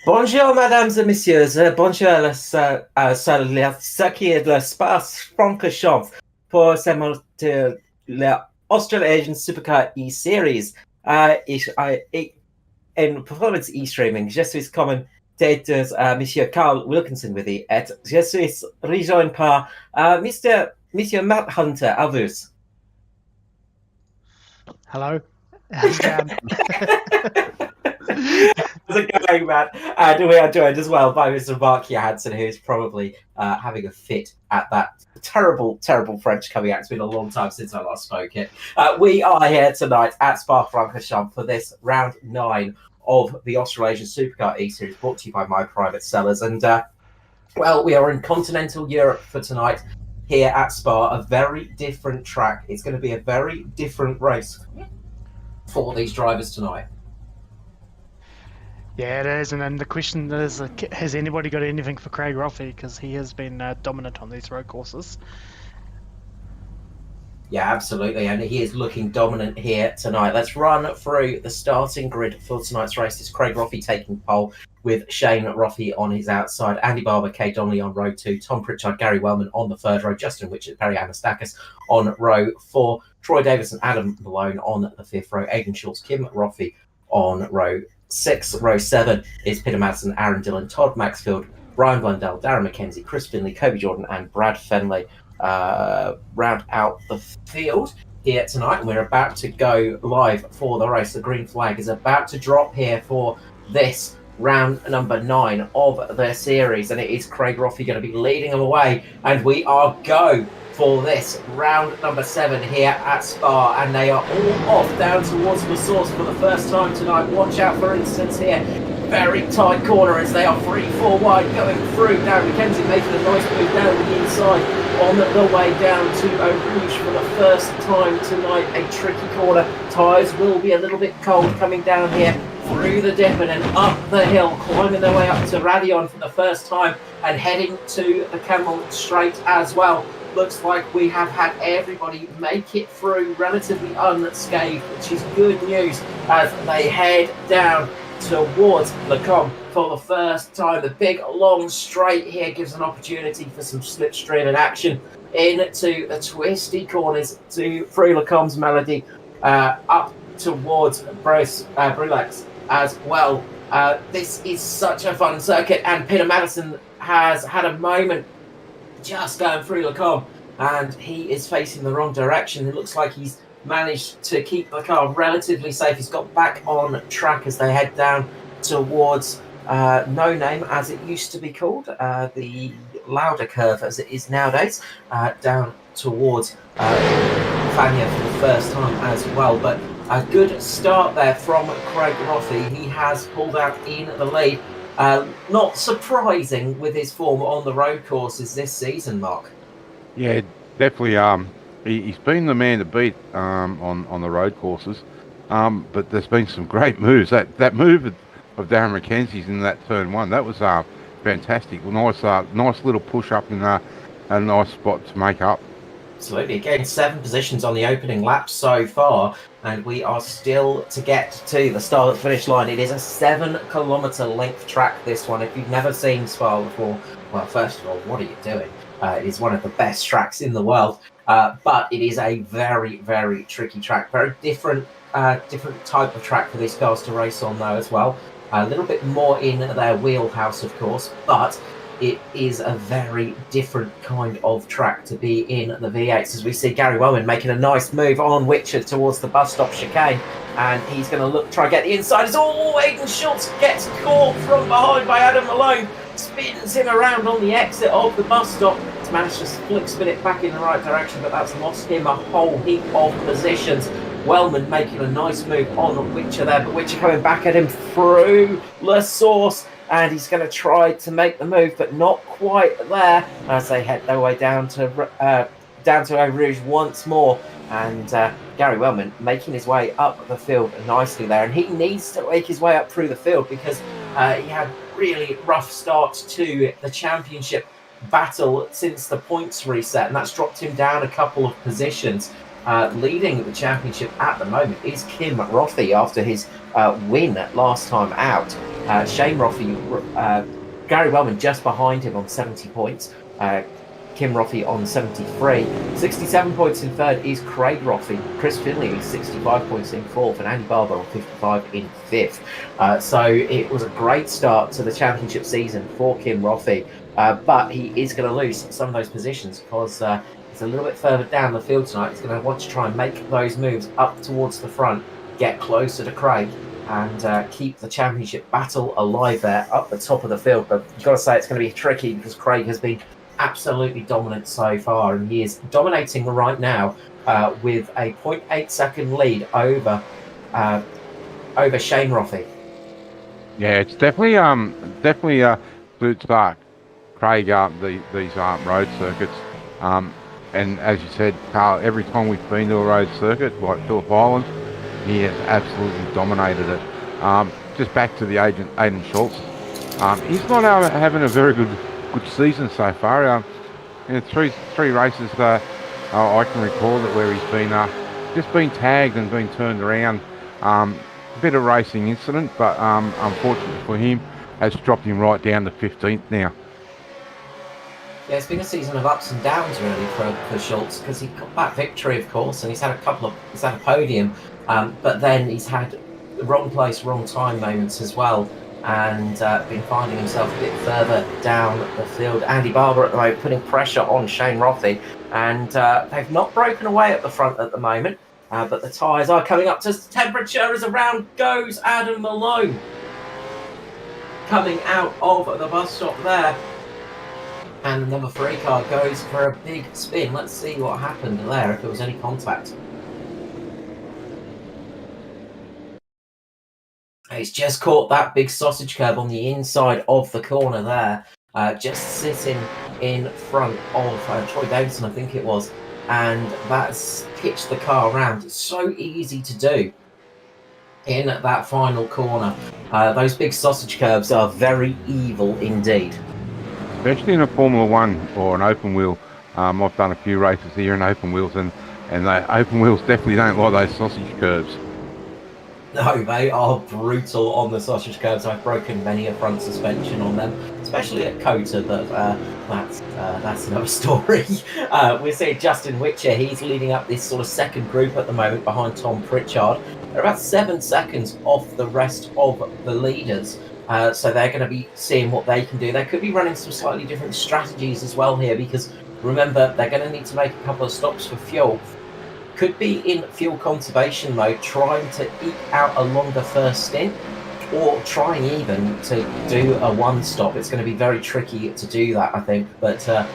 Bonjour, mesdames et messieurs. Bonjour, ce qui est l'espace Francorchamps pour l'Australasian Supercar eSeries. In performance e-streaming, je suis commentateur Monsieur Carl Wilkinson with you, et je suis rejoint par Monsieur Matt Hunter. À vous. Hello. How's it going? How's it going, Matt? And we are joined as well by Mr. Mark Johansson, who is probably having a fit at that terrible, terrible French coming out. It's been a long time since I last spoke it. We are here tonight at Spa-Francorchamps for this round 9 of the Australasian Supercar eSeries, brought to you by My Private Cellars. And, well, we are in continental Europe for tonight here at Spa, a very different track. It's going to be a very different race for these drivers tonight. Yeah, it is. And then the question is, has anybody got anything for Craig Roffey? Because he has been dominant on these road courses. Yeah, absolutely. And he is looking dominant here tonight. Let's run through the starting grid for tonight's race. It's Craig Roffey taking pole with Shane Roffey on his outside, Andy Barber, Kay Donnelly on row 2, Tom Pritchard, Gary Wellman on the third row, Justin Whitcher, Perry Anastakis on row 4, Troy Davis and Adam Malone on the fifth row, Aidan Schultz, Kim Roffey on row 6. Row 7 is Peter Madsen, Aaron Dillon, Todd Maxfield, Brian Blundell, Darren McKenzie, Chris Finley, Kobe Jordan and Brad Fenley round out the field here tonight. And we're about to go live for the race. The green flag is about to drop here for this round number 9 of their series, and it is Craig Roffey going to be leading them away, and we are go for this round number 7 here at Spa, and they are all off down towards the source for the first time tonight. Watch out, for instance, here, very tight corner as they are 3-4 wide going through. Darren McKenzie making a nice move down the inside on the way down to Eau Rouge for the first time tonight. A tricky corner. Tyres will be a little bit cold coming down here through the dip and then up the hill, climbing their way up to Radion for the first time and heading to the Camel Straight as well. Looks like we have had everybody make it through relatively unscathed, which is good news as they head down towards Lecombe for the first time. The big long straight here gives an opportunity for some slipstream and action into the twisty corners through Lecombe's Melody up towards Brulex as well. This is such a fun circuit, and Peter Madison has had a moment just going through Lecombe, and he is facing the wrong direction. It looks like he's managed to keep the car relatively safe. He's got back on track as they head down towards No Name, as it used to be called, the Lauder curve as it is nowadays, down towards Fania for the first time as well. But a good start there from Craig Roffey. He has pulled out in the lead. Not surprising with his form on the road courses this season, Mark. Yeah, definitely. He's been the man to beat on the road courses, but there's been some great moves. That move of Darren McKenzie's in that turn 1, that was fantastic. Nice little push up in a nice spot to make up. Absolutely. Again, 7 positions on the opening lap so far, and we are still to get to the start finish line. It is a 7-kilometre length track, this one. If you've never seen Spa before, well, first of all, what are you doing? It is one of the best tracks in the world, but it is a very, very tricky track. Very different type of track for these cars to race on, though, as well. A little bit more in their wheelhouse, of course, but it is a very different kind of track to be in the V8s, as we see Gary Wellman making a nice move on Whitcher towards the bus stop chicane, and he's going to try and get the inside. Aidan Schultz gets caught from behind by Adam Malone, spins him around on the exit of the bus stop to manage to spin it back in the right direction, but that's lost him a whole heap of positions. Wellman making a nice move on Whitcher there, but Whitcher coming back at him through La Source, and he's going to try to make the move, but not quite there as they head their way down to Eau Rouge once more. And Gary Wellman making his way up the field nicely there, and he needs to make his way up through the field because he had really rough start to the championship battle since the points reset, and that's dropped him down a couple of positions. Leading the championship at the moment is Kim Rothie after his win last time out. Shane Rothie, Gary Wellman just behind him on 70 points. Kim Rothie on 73. 67 points in third is Craig Rothie. Chris Finley, 65 points in fourth, and Andy Barber on 55 in fifth. So it was a great start to the championship season for Kim Rothie, but he is going to lose some of those positions because he's a little bit further down the field tonight. He's going to want to try and make those moves up towards the front, get closer to Craig, and keep the championship battle alive there up the top of the field. But you've got to say it's going to be tricky because Craig has been absolutely dominant so far, and he is dominating right now with a 0.8 second lead over Shane Rothie. Yeah, it's definitely suits Craig these road circuits. And as you said, Carl, every time we've been to a road circuit like Phillip Island, he has absolutely dominated it. Just back to the Aidan Schultz. He's not having a very good season so far. In three races I can recall that where he's been just been tagged and been turned around. A bit of racing incident, but unfortunately for him, has dropped him right down to 15th now. Yeah, it's been a season of ups and downs really for Schultz, because he got that victory, of course, and he's had a podium, but then he's had the wrong place, wrong time moments as well, and been finding himself a bit further down the field. Andy Barber at the moment putting pressure on Shane Rothie, and they've not broken away at the front at the moment, but the tyres are coming up to temperature as around goes Adam Malone. Coming out of the bus stop there. And the number 3 car goes for a big spin. Let's see what happened there, if there was any contact. He's just caught that big sausage curb on the inside of the corner there. Just sitting in front of Troy Davidson, I think it was. And that's pitched the car around. It's so easy to do in that final corner. Those big sausage curbs are very evil indeed. Especially in a Formula 1 or an open wheel. I've done a few races here in open wheels, and the open wheels definitely don't like those sausage curves. No, they are brutal on the sausage curves. I've broken many a front suspension on them, especially at COTA, but that's another story. We're seeing Justin Whitcher. He's leading up this sort of second group at the moment behind Tom Pritchard. They're about 7 seconds off the rest of the leaders. So they're going to be seeing what they can do. They could be running some slightly different strategies as well here, because remember, they're going to need to make a couple of stops for fuel. Could be in fuel conservation mode, trying to eke out a longer first stint, or trying even to do a one stop. It's going to be very tricky to do that, I think, but a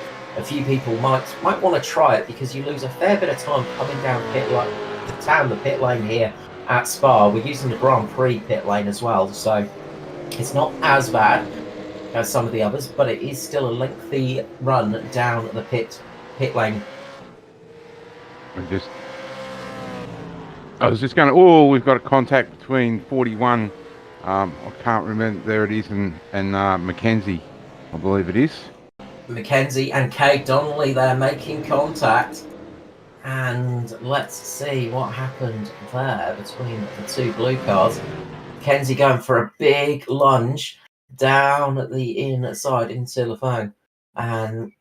few people might want to try it, because you lose a fair bit of time coming down the pit lane here at Spa. We're using the Grand Prix pit lane as well, so it's not as bad as some of the others, but it is still a lengthy run down the pit lane. I was just going to. Oh, we've got a contact between 41. I can't remember. There it is, and Mackenzie, I believe it is. Mackenzie and Kate Donnelly, they're making contact, and let's see what happened there between the two blue cars. Mackenzie going for a big lunge down the inside into Lafang and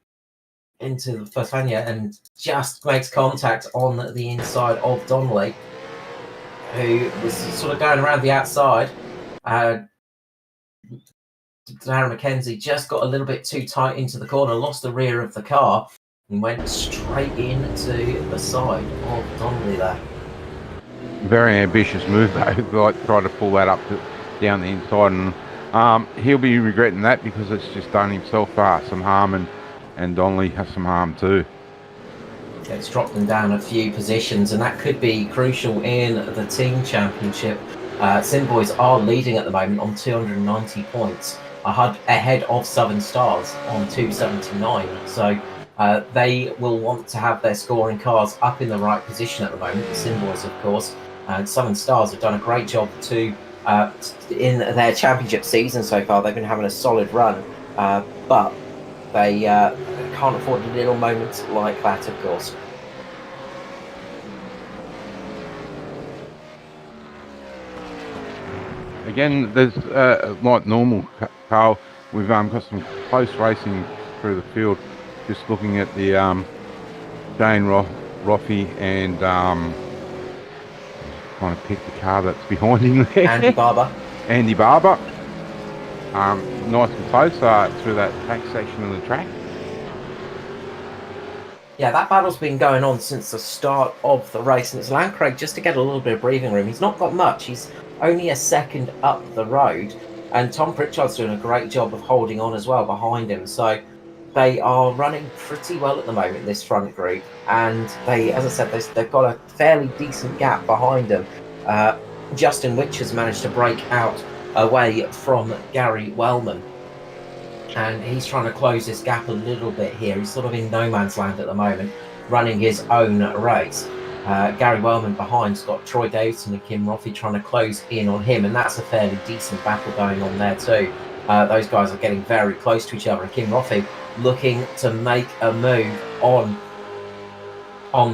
into the Fafania, and just makes contact on the inside of Donnelly, who was sort of going around the outside. Darren Mackenzie just got a little bit too tight into the corner, lost the rear of the car, and went straight into the side of Donnelly there. Very ambitious move though, like try to pull that up down the inside, and he'll be regretting that, because it's just done himself some harm, and Donnelly has some harm too. It's dropped them down a few positions, and that could be crucial in the team championship. Simboys are leading at the moment on 290 points, ahead of Southern Stars on 279. So they will want to have their scoring cars up in the right position at the moment. The Simboys, of course, and Southern Stars have done a great job too in their championship season so far. They've been having a solid run, but they can't afford little moments like that, of course. Again, there's like normal, Carl. We've got some close racing through the field. Just looking at the Jane Roffey and trying to pick the car that's behind him there. Andy Barber. Andy Barber. Nice and close through that back section of the track. Yeah, that battle's been going on since the start of the race, and it's allowed Craig just to get a little bit of breathing room. He's not got much. He's only a second up the road, and Tom Pritchard's doing a great job of holding on as well behind him. So they are running pretty well at the moment, this front group, and they, as I said, they've got a fairly decent gap behind them. Justin Whitcher's managed to break out away from Gary Wellman, and he's trying to close this gap a little bit here. He's sort of in no man's land at the moment, running his own race. Gary Wellman behind's got Troy Davidson and Kim Roffey trying to close in on him, and that's a fairly decent battle going on there too. Those guys are getting very close to each other, and Kim Roffey looking to make a move on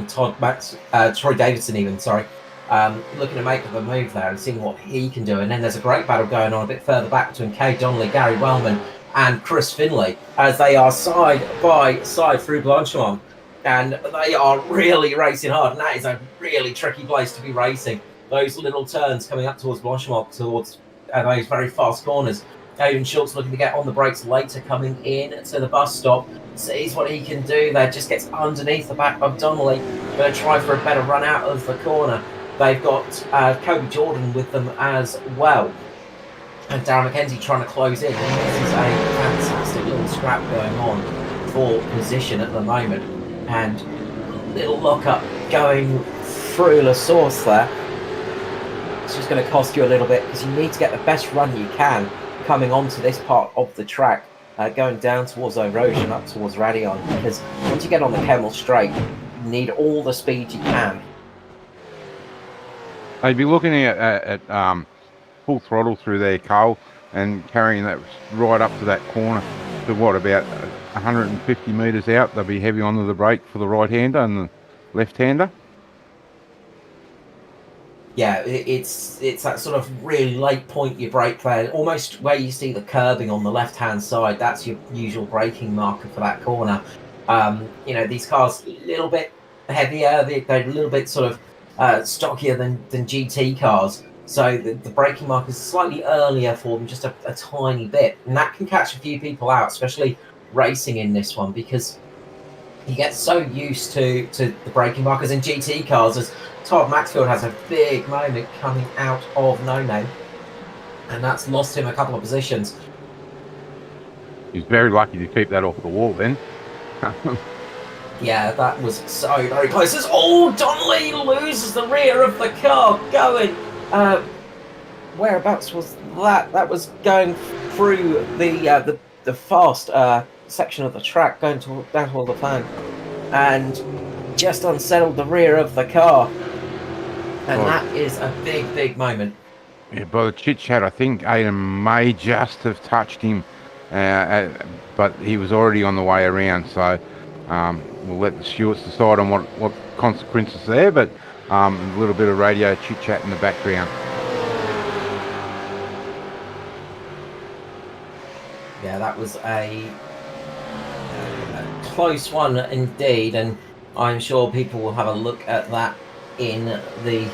Troy Davidson even, looking to make a move there and seeing what he can do. And then there's a great battle going on a bit further back between Kay Donnelly, Gary Wellman and Chris Finlay, as they are side by side through Blanchemont, and they are really racing hard, and that is a really tricky place to be racing. Those little turns coming up towards Blanchemont, towards those very fast corners. Aidan Schultz looking to get on the brakes later, coming in to the bus stop, sees what he can do there, just gets underneath the back of Donnelly, going to try for a better run out of the corner. They've got Kobe Jordan with them as well, and Darren McKenzie trying to close in. This is a fantastic little scrap going on for position at the moment, and little lock-up going through La Source there. It's just going to cost you a little bit, because you need to get the best run you can coming onto this part of the track, going down towards Erosion, up towards Radion, because once you get on the Kemmel Straight, you need all the speed you can. I'd be looking at full throttle through there, Carl, and carrying that right up to that corner to what, about 150 metres out. They'll be heavy onto the brake for the right-hander and the left-hander. Yeah, it's that sort of really late point you brake there, almost where you see the curbing on the left-hand side. That's your usual braking marker for that corner. You know, these cars a little bit heavier, they're a little bit sort of stockier than GT cars, so the braking marker is slightly earlier for them, just a tiny bit, and that can catch a few people out, especially racing in this one, because you get so used to the braking markers in GT cars, as Todd Maxfield has a big moment coming out of No Name, and that's lost him a couple of positions. He's very lucky to keep that off the wall then. Yeah, that was so very close. Donnelly loses the rear of the car going. Whereabouts was that? That was going through the fast section of the track, going down toward the plan, and just unsettled the rear of the car. And that is a big moment. Yeah, by the chit chat, I think Aidan may just have touched him, but he was already on the way around. So we'll let the stewards decide on what consequences there. But a little bit of radio chit chat in the background. Yeah, that was a close one indeed, and I'm sure people will have a look at that in the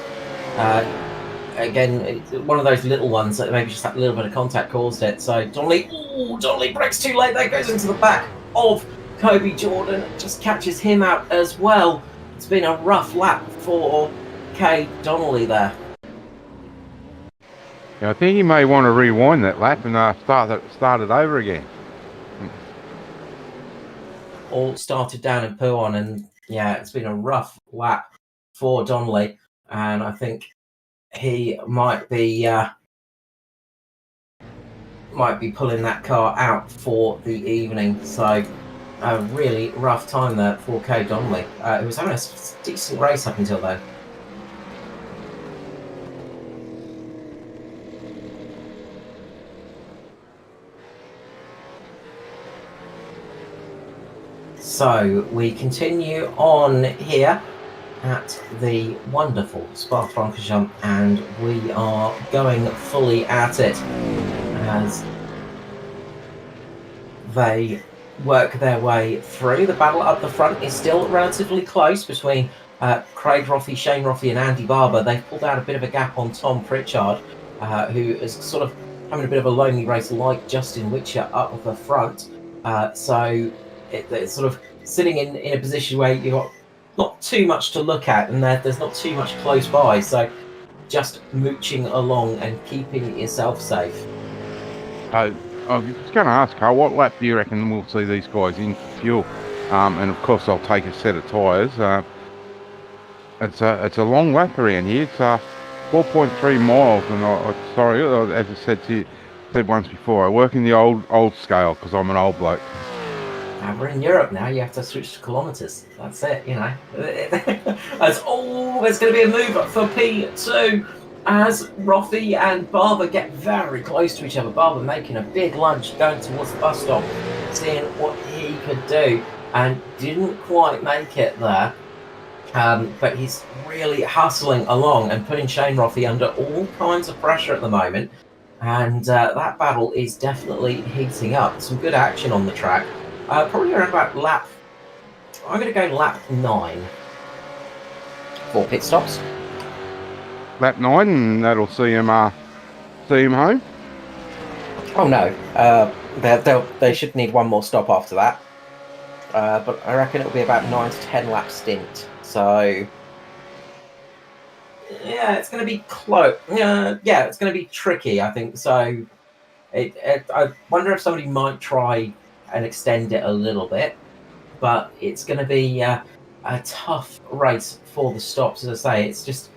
again, it's one of those little ones that maybe just that little bit of contact caused it. So Donnelly brakes too late, that goes into the back of Kobe Jordan, just catches him out as well. It's been a rough lap for Kay Donnelly there. Yeah, I think he may want to rewind that lap and start it over again. All started down in Puon, and yeah, it's been a rough lap for Donnelly, and I think he might be pulling that car out for the evening. So a really rough time there for Kay Donnelly. It was having a decent race up until then. So we continue on here, at the wonderful Spa-Francorchamps, and we are going fully at it as they work their way through. The battle up the front is still relatively close between Craig Roffey, Shane Roffey and Andy Barber. They've pulled out a bit of a gap on Tom Pritchard, who is sort of having a bit of a lonely race like Justin Whitcher up the front. So it's sort of sitting in a position where you've got not too much to look at, and there's not too much close by. So just mooching along and keeping yourself safe. I was just going to ask, Carl, what lap do you reckon we'll see these guys in fuel? And of course, I'll take a set of tyres. It's a long lap around here. It's 4.3 miles, and sorry, as I said once before, I work in the old scale because I'm an old bloke. We're in Europe now. You have to switch to kilometres. That's it. You know. There's going to be a move up for P2 as Roffey and Barber get very close to each other. Barber making a big lunge going towards the bus stop, seeing what he could do, and didn't quite make it there. But he's really hustling along and putting Shane Roffey under all kinds of pressure at the moment. And that battle is definitely heating up. Some good action on the track. Probably around about lap... I'm going to go lap 9 for pit stops. Lap 9, and that'll see him home? Oh no, they should need one more stop after that. But I reckon it'll be about 9 to 10 lap stint. So... yeah, it's going to be close. Yeah, it's going to be tricky, I think. So I wonder if somebody might try and extend it a little bit, but it's going to be a tough race for the stops. As I say, it's just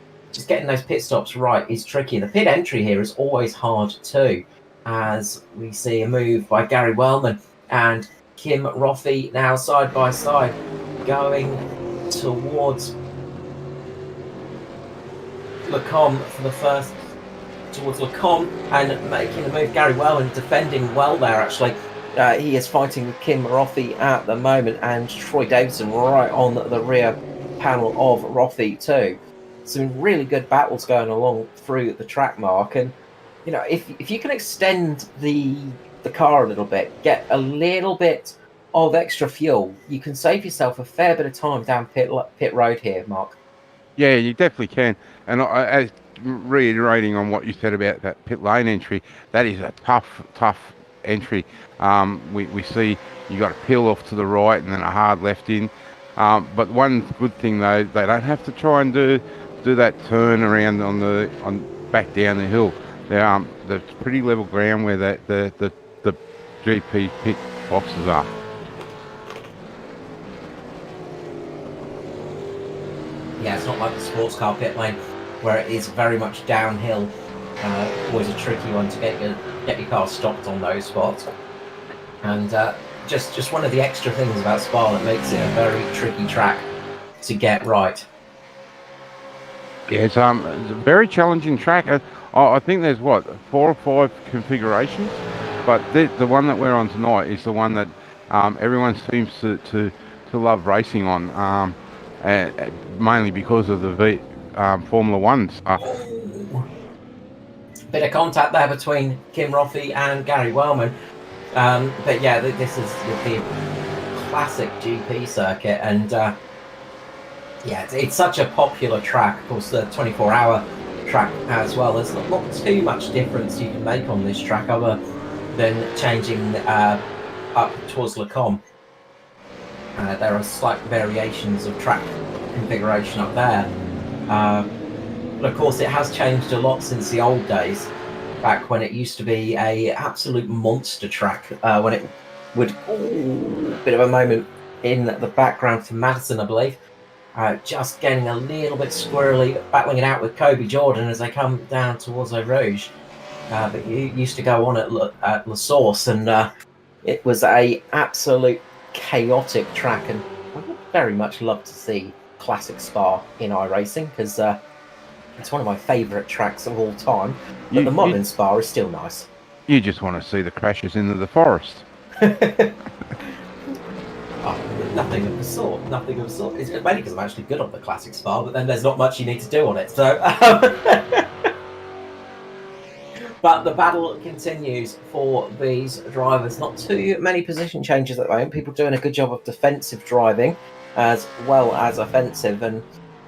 getting those pit stops right is tricky. The pit entry here is always hard too, as we see a move by Gary Wellman and Kim Roffey now side by side going towards Lacombe for the first, towards Lacombe and making the move. Gary Wellman defending well there, actually. He is fighting with Kim Roffey at the moment, and Troy Davidson right on the rear panel of Roffey too. Some really good battles going along through the track, Mark. And you know, if you can extend the car a little bit, get a little bit of extra fuel, you can save yourself a fair bit of time down pit road here, Mark. Yeah, you definitely can. And as reiterating on what you said about that pit lane entry, that is a tough entry. We see you got a peel off to the right and then a hard left in. But one good thing though, they don't have to try and do that turn around on back down the hill. There's pretty level ground where the GP pit boxes are. Yeah, it's not like the sports car pit lane where it is very much downhill. Always a tricky one to get your car stopped on those spots. And just one of the extra things about Spa that makes it a very tricky track to get right. Yeah, it's a very challenging track. I think there's 4 or 5 configurations, but the one that we're on tonight is the one that everyone seems to love racing on, mainly because of the Formula Ones. Bit of contact there between Kim Roffey and Gary Wellman. But yeah, this is the classic GP circuit, and yeah, it's such a popular track. Of course, the 24-hour track as well. There's not too much difference you can make on this track other than changing up towards Lacombe. There are slight variations of track configuration up there. But of course, it has changed a lot since the old days, back when it used to be a absolute monster track, when it would... bit of a moment in the background for Madison, I believe. Just getting a little bit squirrely, battling it out with Kobe Jordan as they come down towards Eau Rouge. But you used to go on at La Source, and it was a absolute chaotic track, and I would very much love to see classic Spa in iRacing, because it's one of my favourite tracks of all time. But the modern Spa is still nice. You just want to see the crashes into the forest. Nothing of the sort. Nothing of the sort. It's mainly because I'm actually good on the classic Spa, but then there's not much you need to do on it. So, but the battle continues for these drivers. Not too many position changes at the moment. People doing a good job of defensive driving as well as offensive. And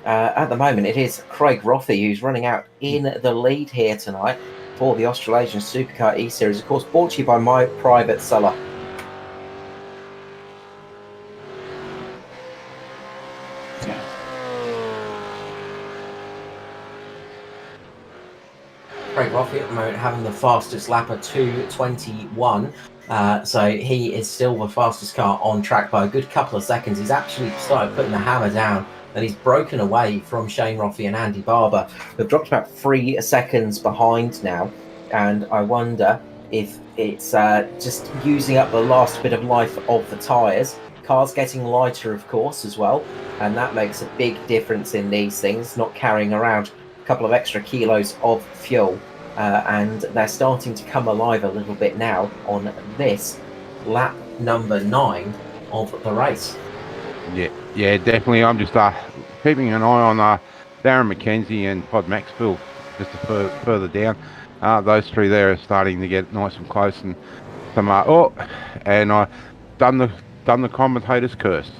at the moment, it is Craig Rothie who's running out in the lead here tonight for the Australasian Supercar eSeries. Of course, brought to you by my Private Cellar. Craig Rothie at the moment having the fastest lap of 2:21. So he is still the fastest car on track by a good couple of seconds. He's actually started putting the hammer down and he's broken away from Shane Rothie and Andy Barber. They've dropped about 3 seconds behind now, and I wonder if it's just using up the last bit of life of the tyres. Car's getting lighter, of course, as well, and that makes a big difference in these things, not carrying around a couple of extra kilos of fuel. And they're starting to come alive a little bit now on this lap number 9 of the race. Yeah, definitely. I'm just keeping an eye on Darren McKenzie and Pod Maxfield just further down. Those three there are starting to get nice and close, and some and I done the commentator's curse.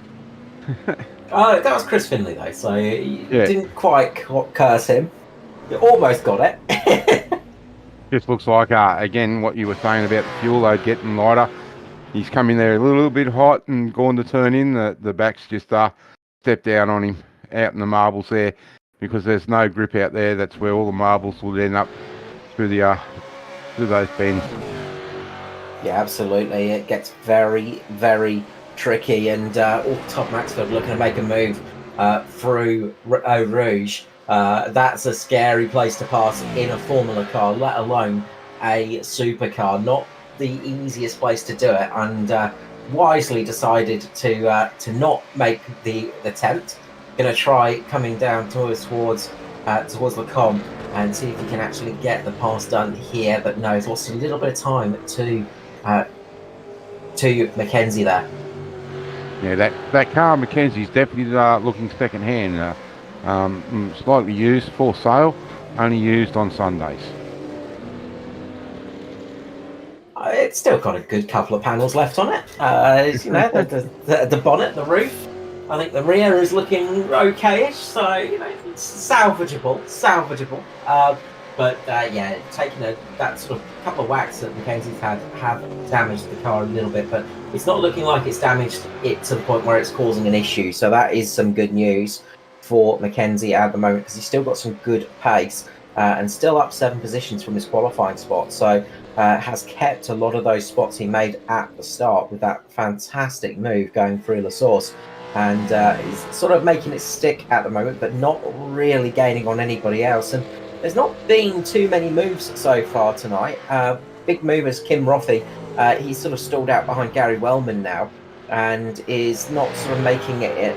That was Chris Finley though, so you didn't quite curse him. You almost got it. Just looks like again what you were saying about the fuel load getting lighter. He's come in there a little bit hot and gone to turn in. The back's just stepped out on him out in the marbles there, because there's no grip out there. That's where all the marbles will end up through those bends. Yeah, absolutely. It gets very, very tricky, and Todd Maxfield looking to make a move through Eau Rouge. That's a scary place to pass in a Formula car, let alone a supercar. Not the easiest place to do it, and wisely decided to not make the attempt. Going to try coming down towards the com and see if he can actually get the pass done here, but no, he's lost a little bit of time to Mackenzie there. Yeah, that car Mackenzie's definitely looking second hand. Slightly used for sale, only used on Sundays. It's still got a good couple of panels left on it. The bonnet, the roof. I think the rear is looking okayish, so it's salvageable. But taking that sort of couple of whacks that Mackenzie's had have damaged the car a little bit, but it's not looking like it's damaged it to the point where it's causing an issue. So that is some good news for Mackenzie at the moment, because he's still got some good pace and still up 7 positions from his qualifying spot. So has kept a lot of those spots he made at the start with that fantastic move going through La Source, and he's sort of making it stick at the moment, but not really gaining on anybody else. And there's not been too many moves so far tonight. Big movers, Kim Rothie, he's sort of stalled out behind Gary Wellman now and is not sort of making it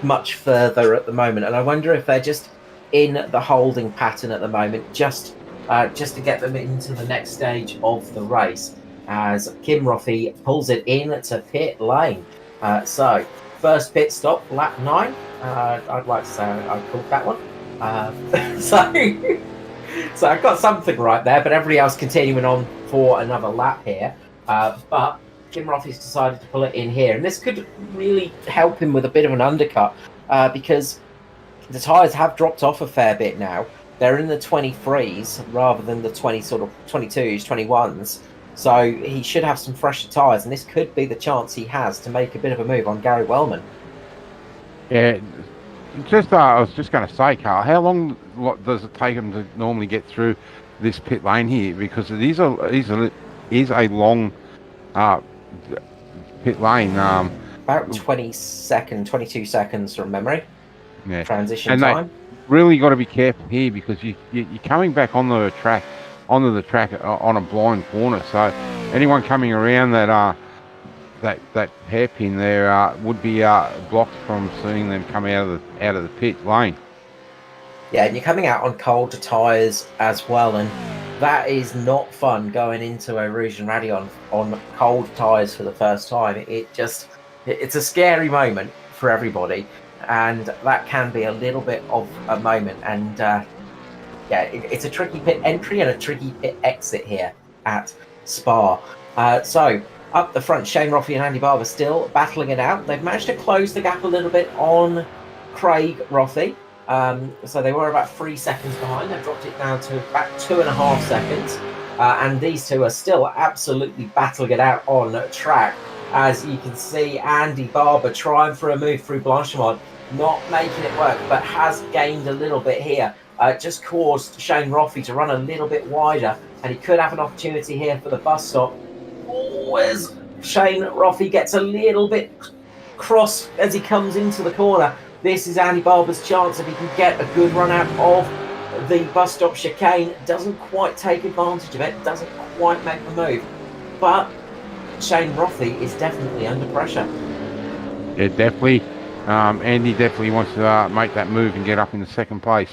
much further at the moment. And I wonder if they're just in the holding pattern at the moment, just to get them into the next stage of the race, as Kim Rothie pulls it in to pit lane. So first pit stop, lap 9. I'd like to say I called that one. So I got something right there, but everybody else continuing on for another lap here. But Kim Rothie's decided to pull it in here, and this could really help him with a bit of an undercut, because the tyres have dropped off a fair bit now. They're in the 23s rather than the 22s, 21s. So he should have some fresher tyres, and this could be the chance he has to make a bit of a move on Gary Wellman. Yeah, I was just going to say, Carl, how long does it take him to normally get through this pit lane here? Because it is a long pit lane. About 22 seconds from memory. Yeah. Transition time. Really got to be careful here, because you're coming back onto the track on a blind corner. So anyone coming around that hairpin there would be blocked from seeing them come out of the pit lane. Yeah, and you're coming out on colder tyres as well, and that is not fun going into a Rouge and Radion on cold tyres for the first time. It just It's a scary moment for everybody, and that can be a little bit of a moment. And it's a tricky pit entry and a tricky pit exit here at Spa. So up the front, Shane Roffey and Andy Barber still battling it out. They've managed to close the gap a little bit on Craig Roffey. So they were about 3 seconds behind. They've dropped it down to about 2.5 seconds. And these two are still absolutely battling it out on track. As you can see, Andy Barber trying for a move through Blanchimont, not making it work, but has gained a little bit here. Just caused Shane Roffey to run a little bit wider, and he could have an opportunity here for the bus stop. As Shane Roffey gets a little bit cross as he comes into the corner. This is Andy Barber's chance if he can get a good run out of the bus stop chicane. Doesn't quite take advantage of it, doesn't quite make the move, but Shane Roffey is definitely under pressure. Yeah, definitely. Andy definitely wants to make that move and get up in the second place.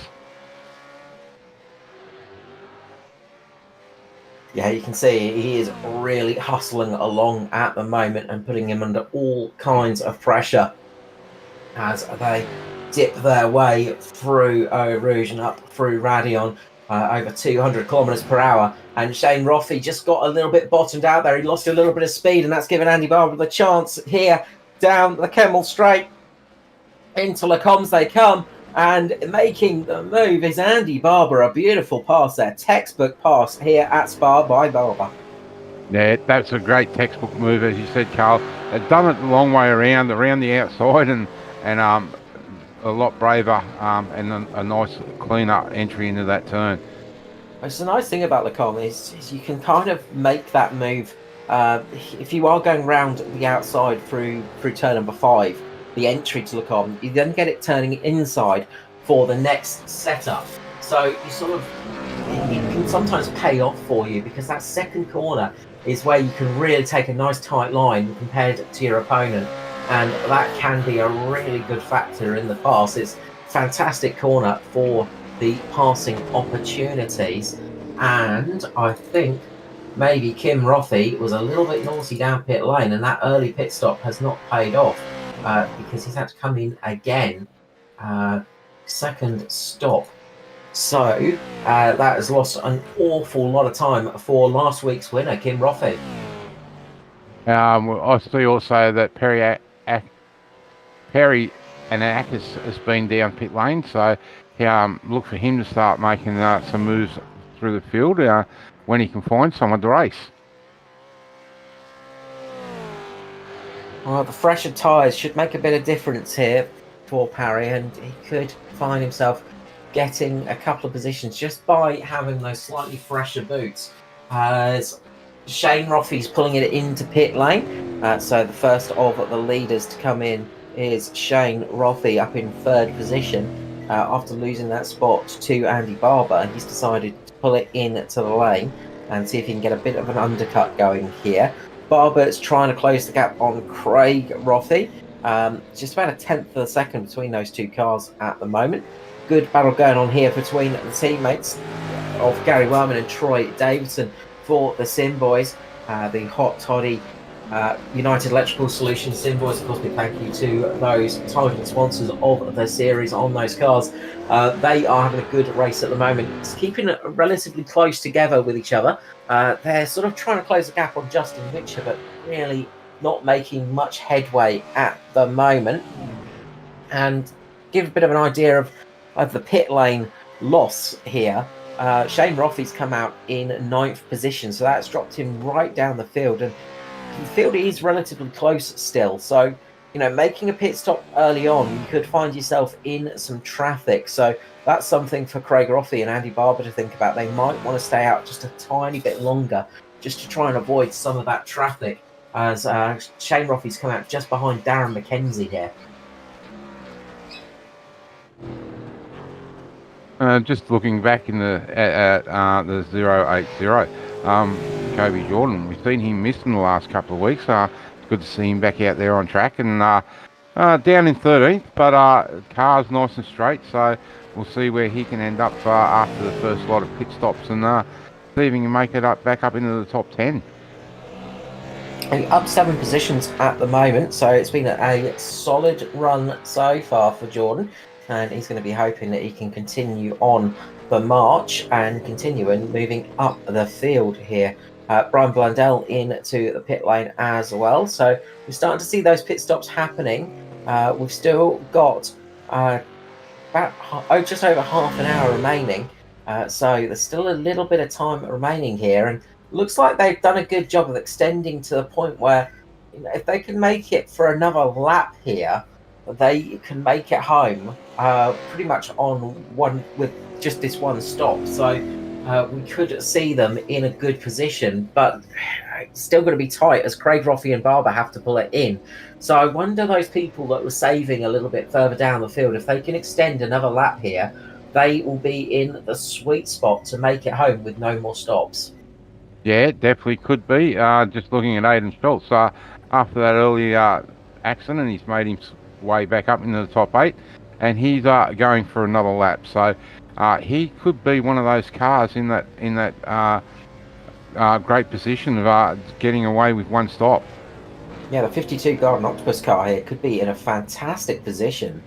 Yeah, you can see he is really hustling along at the moment and putting him under all kinds of pressure as they dip their way through Eau Rouge and up through Radion, over 200 kilometers per hour. And Shane Roffey just got a little bit bottomed out there. He lost a little bit of speed, and that's given Andy Barber the chance here down the Kemmel Straight. Into Le Combes they come, and making the move is Andy Barber. A beautiful pass there, textbook pass here at Spa by Barber. Yeah, that's a great textbook move, as you said, Carl. They've done it the long way around the outside, and a lot braver, and a nice cleaner entry into that turn. It's the nice thing about Le Combes is you can kind of make that move if you are going round the outside through turn number 5, the entry to Le Combes, you then get it turning inside for the next setup. So you sort of, it can sometimes pay off for you, because that second corner is where you can really take a nice tight line compared to your opponent, and that can be a really good factor in the pass. It's a fantastic corner for the passing opportunities, and I think maybe Kim Roffey was a little bit naughty down pit lane, and that early pit stop has not paid off, because he's had to come in again, second stop. So that has lost an awful lot of time for last week's winner, Kim Roffey. I see also that Perry Anakis has been down pit lane, so look for him to start making some moves through the field when he can find someone to race. Well, the fresher tyres should make a bit of difference here for Parry, and he could find himself getting a couple of positions just by having those slightly fresher boots. As Shane Roffey's pulling it into pit lane, so the first of the leaders to come in is Shane Roffey up in 3rd position. After losing that spot to Andy Barber, he's decided to pull it into the lane and see if he can get a bit of an undercut going here. Barber's trying to close the gap on Craig Roffey. Just about a 10th of a second between those two cars at the moment. Good battle going on here between the teammates of Gary Wellman and Troy Davidson for the Sim Boys, the hot toddy United Electrical Solutions Sim Boys. Of course, big thank you to those targeted sponsors of the series on those cars. They are having a good race at the moment. It's keeping it relatively close together with each other. They're sort of trying to close the gap on Justin Whitcher, but really not making much headway at the moment. And give a bit of an idea of the pit lane loss here. Shane Roffey's come out in 9th position, so that's dropped him right down the field, and the field is relatively close still. So, making a pit stop early on, you could find yourself in some traffic. So that's something for Craig Roffey and Andy Barber to think about. They might want to stay out just a tiny bit longer, just to try and avoid some of that traffic, as Shane Roffey's come out just behind Darren McKenzie here. Just looking back in the 080, Kobe Jordan, we've seen him miss in the last couple of weeks. It's good to see him back out there on track, and down in 13th, but car's nice and straight, so we'll see where he can end up after the first lot of pit stops, and see if he can make it back up into the top 10. Up 7 positions at the moment, so it's been a solid run so far for Jordan, and he's going to be hoping that he can continue on the march and continue and moving up the field here. Brian Blundell into the pit lane as well, so we're starting to see those pit stops happening. We've still got just over half an hour remaining, so there's still a little bit of time remaining here, and looks like they've done a good job of extending to the point where, if they can make it for another lap here, they can make it home pretty much on one with just this one stop. So we could see them in a good position, but it's still going to be tight as Craig Roffey and Barber have to pull it in. So I wonder, those people that were saving a little bit further down the field, if they can extend another lap here, they will be in the sweet spot to make it home with no more stops. Yeah, it definitely could be. Just looking at Aidan Schultz, after that early accident, he's made his way back up into the top 8, and he's going for another lap. So he could be one of those cars in that great position of getting away with one stop. Yeah, the 52 Garden Octopus car here could be in a fantastic position,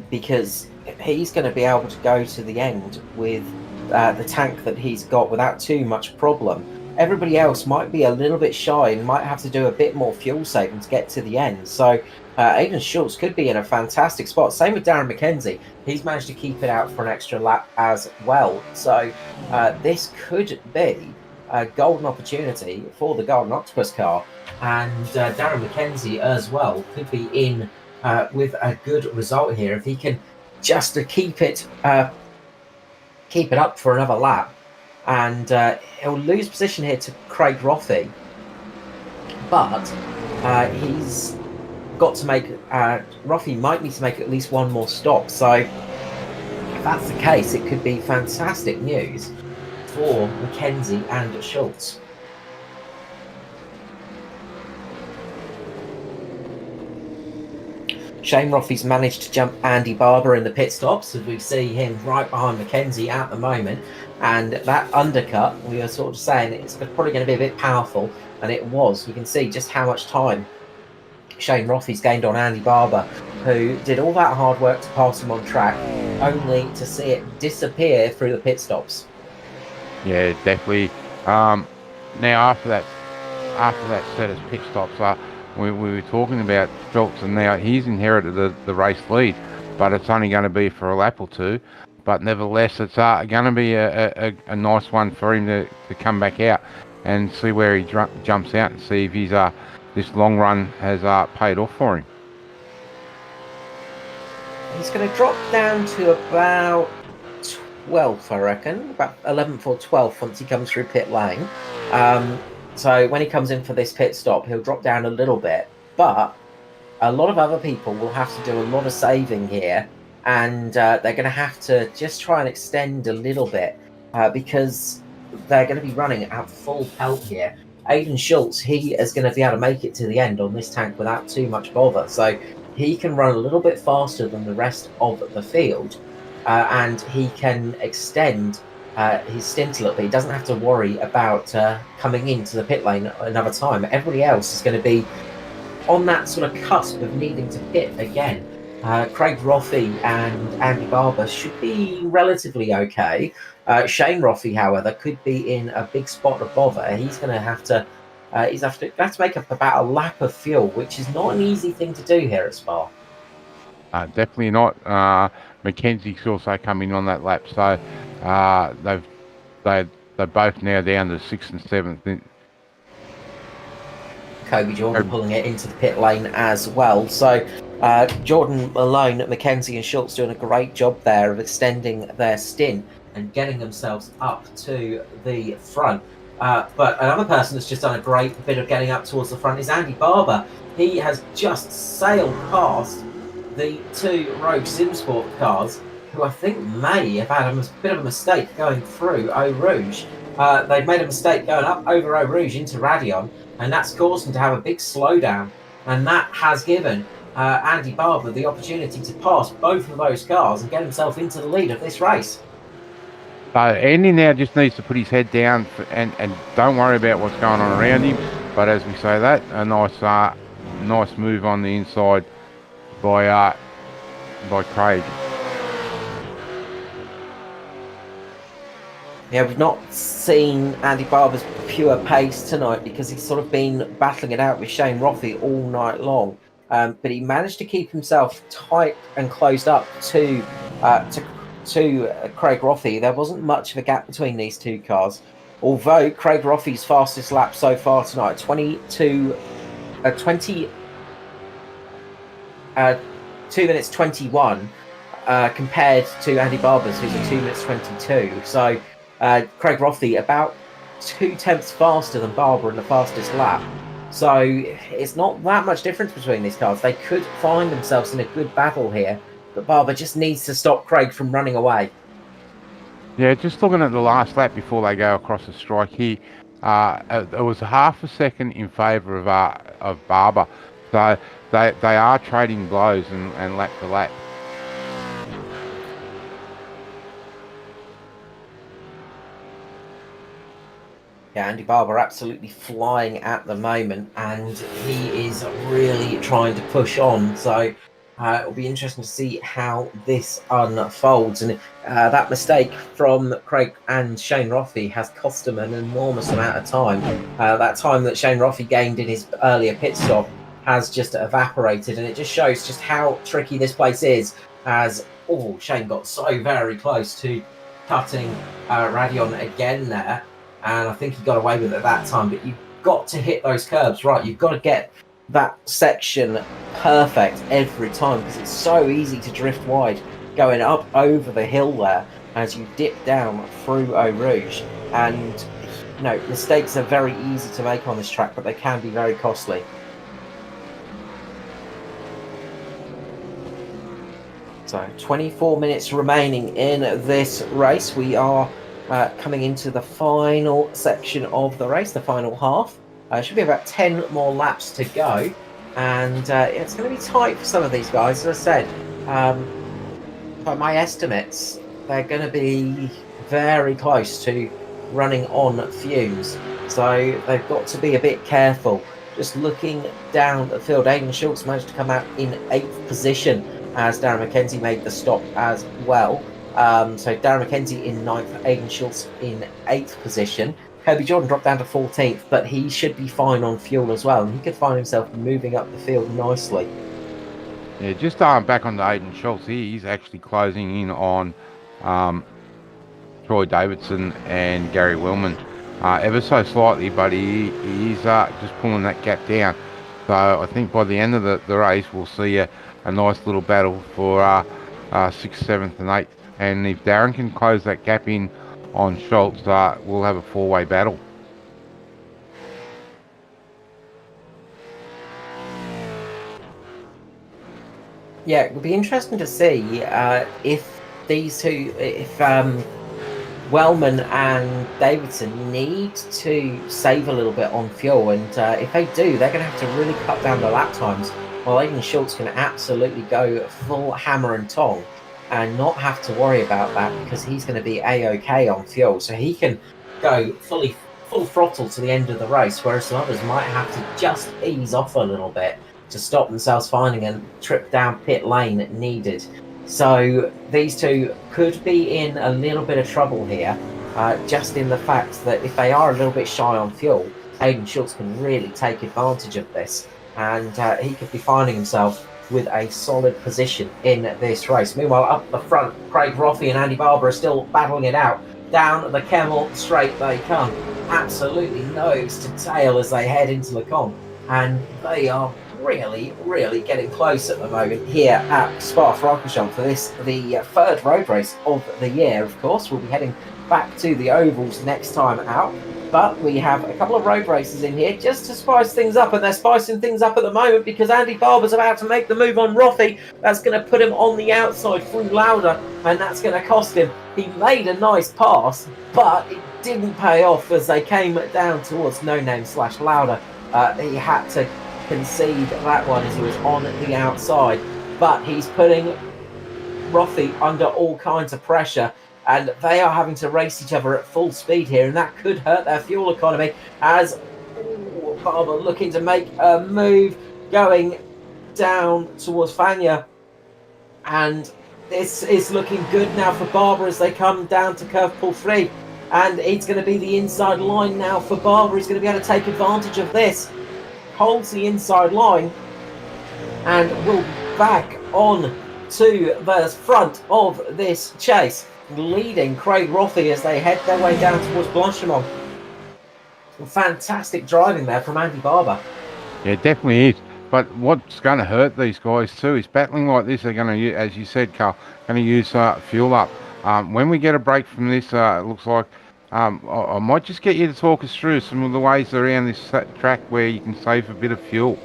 because he's going to be able to go to the end with the tank that he's got without too much problem. Everybody else might be a little bit shy and might have to do a bit more fuel saving to get to the end. So Aidan Schultz could be in a fantastic spot. Same with Darren McKenzie. He's managed to keep it out for an extra lap as well. So this could be a golden opportunity for the Golden Octopus car. And Darren McKenzie as well could be in with a good result here if he can just keep it up for another lap. And he'll lose position here to Craig Roffey, but he's got to make Roffey might need to make at least one more stop. So if that's the case, it could be fantastic news for McKenzie and Schultz. Shane Roffey's managed to jump Andy Barber in the pit stops, as we see him right behind McKenzie at the moment. And that undercut, we were sort of saying it's probably going to be a bit powerful, and it was. You can see just how much time Shane Roffey's gained on Andy Barber, who did all that hard work to pass him on track, only to see it disappear through the pit stops. Yeah, definitely. Now after that set of pit stops, we were talking about Schultz, and now he's inherited the race lead, but it's only going to be for a lap or two. But nevertheless, it's going to be a nice one for him to come back out and see where he jumps out, and see if he's this long run has paid off for him. He's going to drop down to about 12th, I reckon, about 11th or 12th once he comes through pit lane. So when he comes in for this pit stop, he'll drop down a little bit, but a lot of other people will have to do a lot of saving here, and they're going to have to just try and extend a little bit because they're going to be running at full pelt here. Aidan Schultz, he is going to be able to make it to the end on this tank without too much bother, so he can run a little bit faster than the rest of the field, and he can extend his stint a little bit. He doesn't have to worry about coming into the pit lane another time. Everybody else is going to be on that sort of cusp of needing to pit again. Craig Roffey and Andy Barber should be relatively okay. Shane Roffey, however, could be in a big spot of bother. He's going to have to make up about a lap of fuel, which is not an easy thing to do here at Spa. Definitely not. McKenzie's also coming on that lap, so they're both now down to 6th and 7th. Kobe Jordan pulling it into the pit lane as well. So Jordan Malone, McKenzie and Schultz doing a great job there of extending their stint and getting themselves up to the front. But another person that's just done a great bit of getting up towards the front is Andy Barber. He has just sailed past the two Rogue Simsport cars, who I think may have had a bit of a mistake going through Eau Rouge. They've made a mistake going up over Eau Rouge into Radion, and that's caused them to have a big slowdown. And that has given Andy Barber the opportunity to pass both of those cars and get himself into the lead of this race. So Andy now just needs to put his head down and don't worry about what's going on around him. But as we say that, a nice move on the inside by Craig. Yeah, we've not seen Andy Barber's pure pace tonight because he's sort of been battling it out with Shane Roffey all night long. But he managed to keep himself tight and closed up to Craig Roffey. There wasn't much of a gap between these two cars. Although Craig Roffey's fastest lap so far tonight, 2 minutes 21, compared to Andy Barber's, who's a 2 minutes 22. So Craig Roffey about 2 tenths faster than Barber in the fastest lap. So it's not that much difference between these cars. They could find themselves in a good battle here, but Barber just needs to stop Craig from running away. Yeah, just looking at the last lap before they go across the strike here, it was half a second in favour of Barber. So they are trading blows and lap to lap. Yeah, Andy Barber absolutely flying at the moment, and he is really trying to push on. So it'll be interesting to see how this unfolds. And that mistake from Craig and Shane Roffey has cost him an enormous amount of time. That time that Shane Roffey gained in his earlier pit stop has just evaporated, and it just shows just how tricky this place is. As Shane got so very close to cutting Radion again there. And I think he got away with it at that time, but you've got to hit those curbs right. You've got to get that section perfect every time, because it's so easy to drift wide going up over the hill there as you dip down through Eau Rouge. And mistakes are very easy to make on this track, but they can be very costly. So 24 minutes remaining in this race. We are coming into the final section of the race, the final half. Should be about 10 more laps to go, and it's going to be tight for some of these guys. As I said, by my estimates, they're going to be very close to running on fumes, so they've got to be a bit careful. Just looking down the field, Aidan Schultz managed to come out in 8th position as Darren McKenzie made the stop as well. So Darren McKenzie in 9th, Aidan Schultz in 8th position. Kirby Jordan dropped down to 14th, but he should be fine on fuel as well, and he could find himself moving up the field nicely. Yeah, just back on the Aidan Schultz, he's actually closing in on Troy Davidson and Gary Willman ever so slightly, but he's just pulling that gap down. So I think by the end of the race, we'll see a nice little battle for 6th, 7th and 8th. And if Darren can close that gap in on Schultz, we'll have a 4-way battle. Yeah, it would be interesting to see if these two, if Wellman and Davidson need to save a little bit on fuel, and if they do, they're going to have to really cut down the lap times, while Aidan Schultz can absolutely go full hammer and tong and not have to worry about that, because he's going to be A-OK on fuel, so he can go full throttle to the end of the race, whereas some others might have to just ease off a little bit to stop themselves finding a trip down pit lane needed. So these two could be in a little bit of trouble here, just in the fact that if they are a little bit shy on fuel, Aidan Schultz can really take advantage of this, and he could be finding himself with a solid position in this race. Meanwhile, up the front, Craig Roffey and Andy Barber are still battling it out. Down the Kemmel straight they come, absolutely nose to tail as they head into Le Con, and they are really getting close at the moment here at Spa-Francorchamps for this, the third road race of the year. Of course, we'll be heading back to the ovals next time out, but we have a couple of road races in here just to spice things up, and they're spicing things up at the moment because Andy Barber's about to make the move on Roffey. That's going to put him on the outside through Lauda, and that's going to cost him. He made a nice pass, but it didn't pay off as they came down towards No Name / Lauda. He had to concede that one as he was on the outside, but he's putting Roffey under all kinds of pressure, and they are having to race each other at full speed here, and that could hurt their fuel economy as Barber looking to make a move, going down towards Fania. And this is looking good now for Barber as they come down to curve pull 3. And it's going to be the inside line now for Barber. He's going to be able to take advantage of this. Holds the inside line and will be back on to the front of this chase, leading Craig Rothie as they head their way down towards Blanchimont. Fantastic driving there from Andy Barber. Yeah, it definitely is. But what's going to hurt these guys too is battling like this. They're going to, as you said, Carl, going to use fuel up. When we get a break from this, it looks like I might just get you to talk us through some of the ways around this track where you can save a bit of fuel.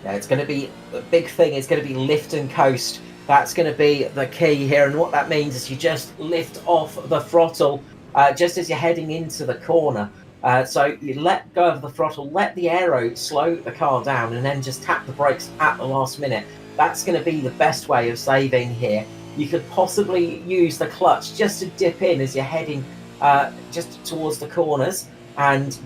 Yeah, it's going to be the big thing. Is going to be lift and coast. That's going to be the key here, and what that means is you just lift off the throttle just as you're heading into the corner. So you let go of the throttle, let the aero slow the car down, and then just tap the brakes at the last minute. That's going to be the best way of saving here. You could possibly use the clutch just to dip in as you're heading just towards the corners, and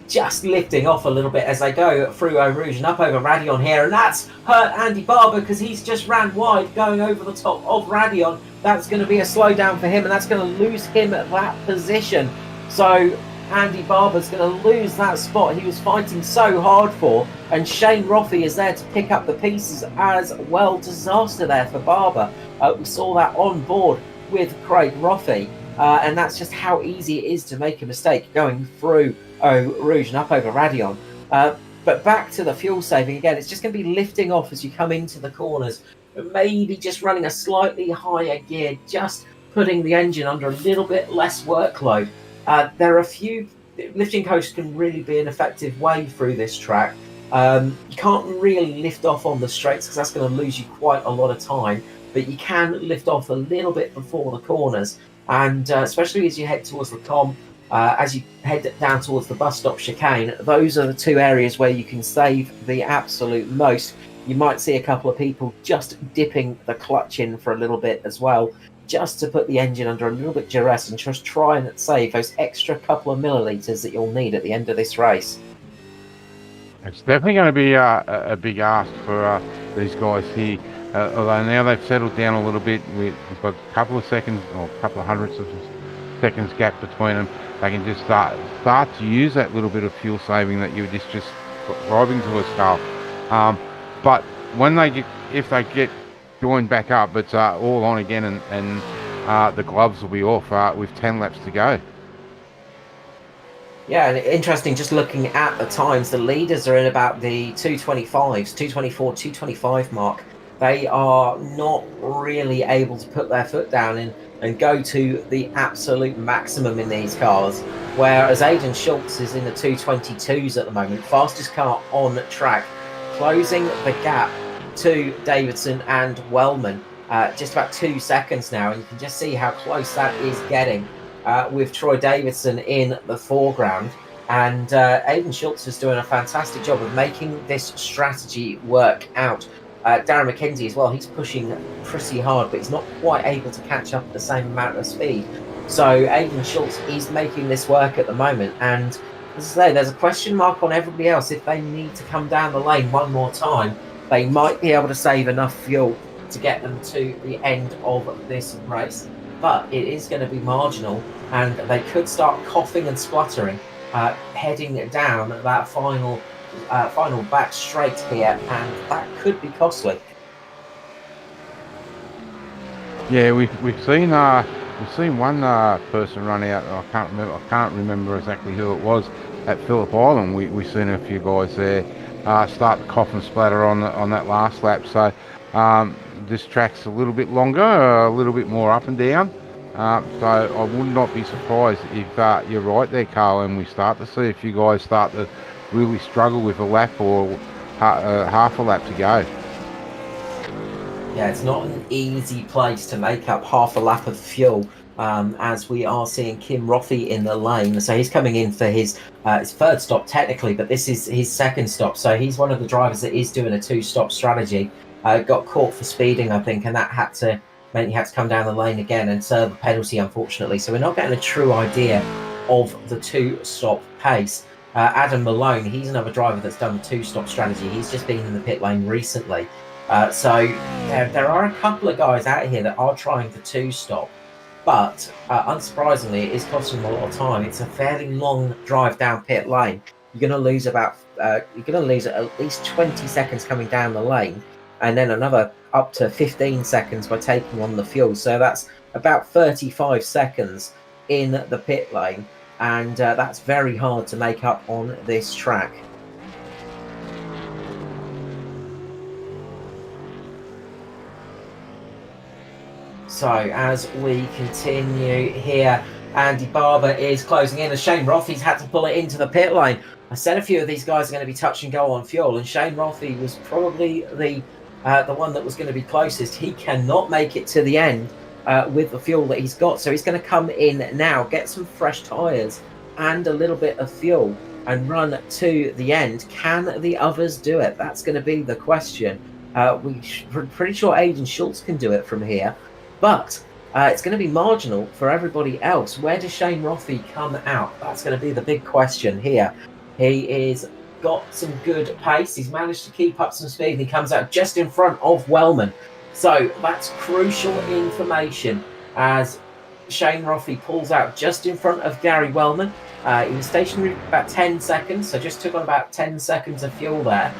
just lifting off a little bit as they go through Eau Rouge and up over Radion here. And that's hurt Andy Barber because he's just ran wide going over the top of Radion. That's going to be a slowdown for him, and that's going to lose him at that position. So Andy Barber's going to lose that spot he was fighting so hard for, and Shane Rothie is there to pick up the pieces as well. Disaster there for Barber. We saw that on board with Craig Rothie, and that's just how easy it is to make a mistake going through Eau Rouge and up over Radion. But back to the fuel saving again, it's just going to be lifting off as you come into the corners, maybe just running a slightly higher gear, just putting the engine under a little bit less workload. There are a few, lifting coast can really be an effective way through this track. You can't really lift off on the straights because that's going to lose you quite a lot of time, but you can lift off a little bit before the corners, and especially as you head towards the Com, as you head down towards the bus stop chicane, those are the two areas where you can save the absolute most. You might see a couple of people just dipping the clutch in for a little bit as well, just to put the engine under a little bit duress and just try and save those extra couple of millilitres that you'll need at the end of this race. It's definitely going to be a big ask for these guys here. Although now they've settled down a little bit, we've got a couple of seconds or a couple of hundredths of seconds gap between them. They can just start to use that little bit of fuel saving that you were just driving to us, Carl. But when if they get joined back up, it's all on again, and the gloves will be off with 10 laps to go. Yeah, and interesting, just looking at the times, the leaders are in about the 225s, 224, 225 mark. They are not really able to put their foot down and go to the absolute maximum in these cars, whereas Aidan Schultz is in the 222s at the moment, fastest car on track, closing the gap to Davidson and Wellman. Just about 2 seconds now, and you can just see how close that is getting with Troy Davidson in the foreground. And Aidan Schultz is doing a fantastic job of making this strategy work out. Darren McKenzie as well, he's pushing pretty hard, but he's not quite able to catch up at the same amount of speed. So Aidan Schultz is making this work at the moment, and as I say, there's a question mark on everybody else. If they need to come down the lane one more time, they might be able to save enough fuel to get them to the end of this race, but it is going to be marginal, and they could start coughing and spluttering heading down that final back straight here, and that could be costly. Yeah, we've seen one person run out. I can't remember exactly who it was at Phillip Island. We've seen a few guys there start to cough and splatter on that last lap. So this track's a little bit longer, a little bit more up and down. So I would not be surprised if you're right there, Carl, and we start to see a few guys start to really struggle with a lap or half a lap to go. Yeah, it's not an easy place to make up half a lap of fuel, as we are seeing Kim Rothie in the lane. So he's coming in for his third stop technically, but this is his second stop. So he's one of the drivers that is doing a two-stop strategy. Got caught for speeding, I think, and that meant he had to come down the lane again and serve a penalty, unfortunately. So we're not getting a true idea of the 2-stop pace. Adam Malone, he's another driver that's done the 2-stop strategy. He's just been in the pit lane recently. So there are a couple of guys out here that are trying the 2-stop, but unsurprisingly, it is costing them a lot of time. It's a fairly long drive down pit lane. You're going to lose at least 20 seconds coming down the lane, and then another up to 15 seconds by taking on the fuel. So that's about 35 seconds in the pit lane, and that's very hard to make up on this track. So as we continue here, Andy Barber is closing in, as Shane Roffey's had to pull it into the pit lane. I said a few of these guys are going to be touch and go on fuel, and Shane Roffey was probably the one that was going to be closest. He cannot make it to the end with the fuel that he's got, so he's going to come in now, get some fresh tyres and a little bit of fuel, and run to the end. Can the others do it? That's going to be the question. We're pretty sure Aiden Schultz can do it from here, but it's going to be marginal for everybody else. Where does Shane Roffey come out? That's going to be the big question here. He is got some good pace. He's managed to keep up some speed. He comes out just in front of Wellman. So that's crucial information as Shane Roffey pulls out just in front of Gary Wellman. He was stationary about 10 seconds, so just took on about 10 seconds of fuel there.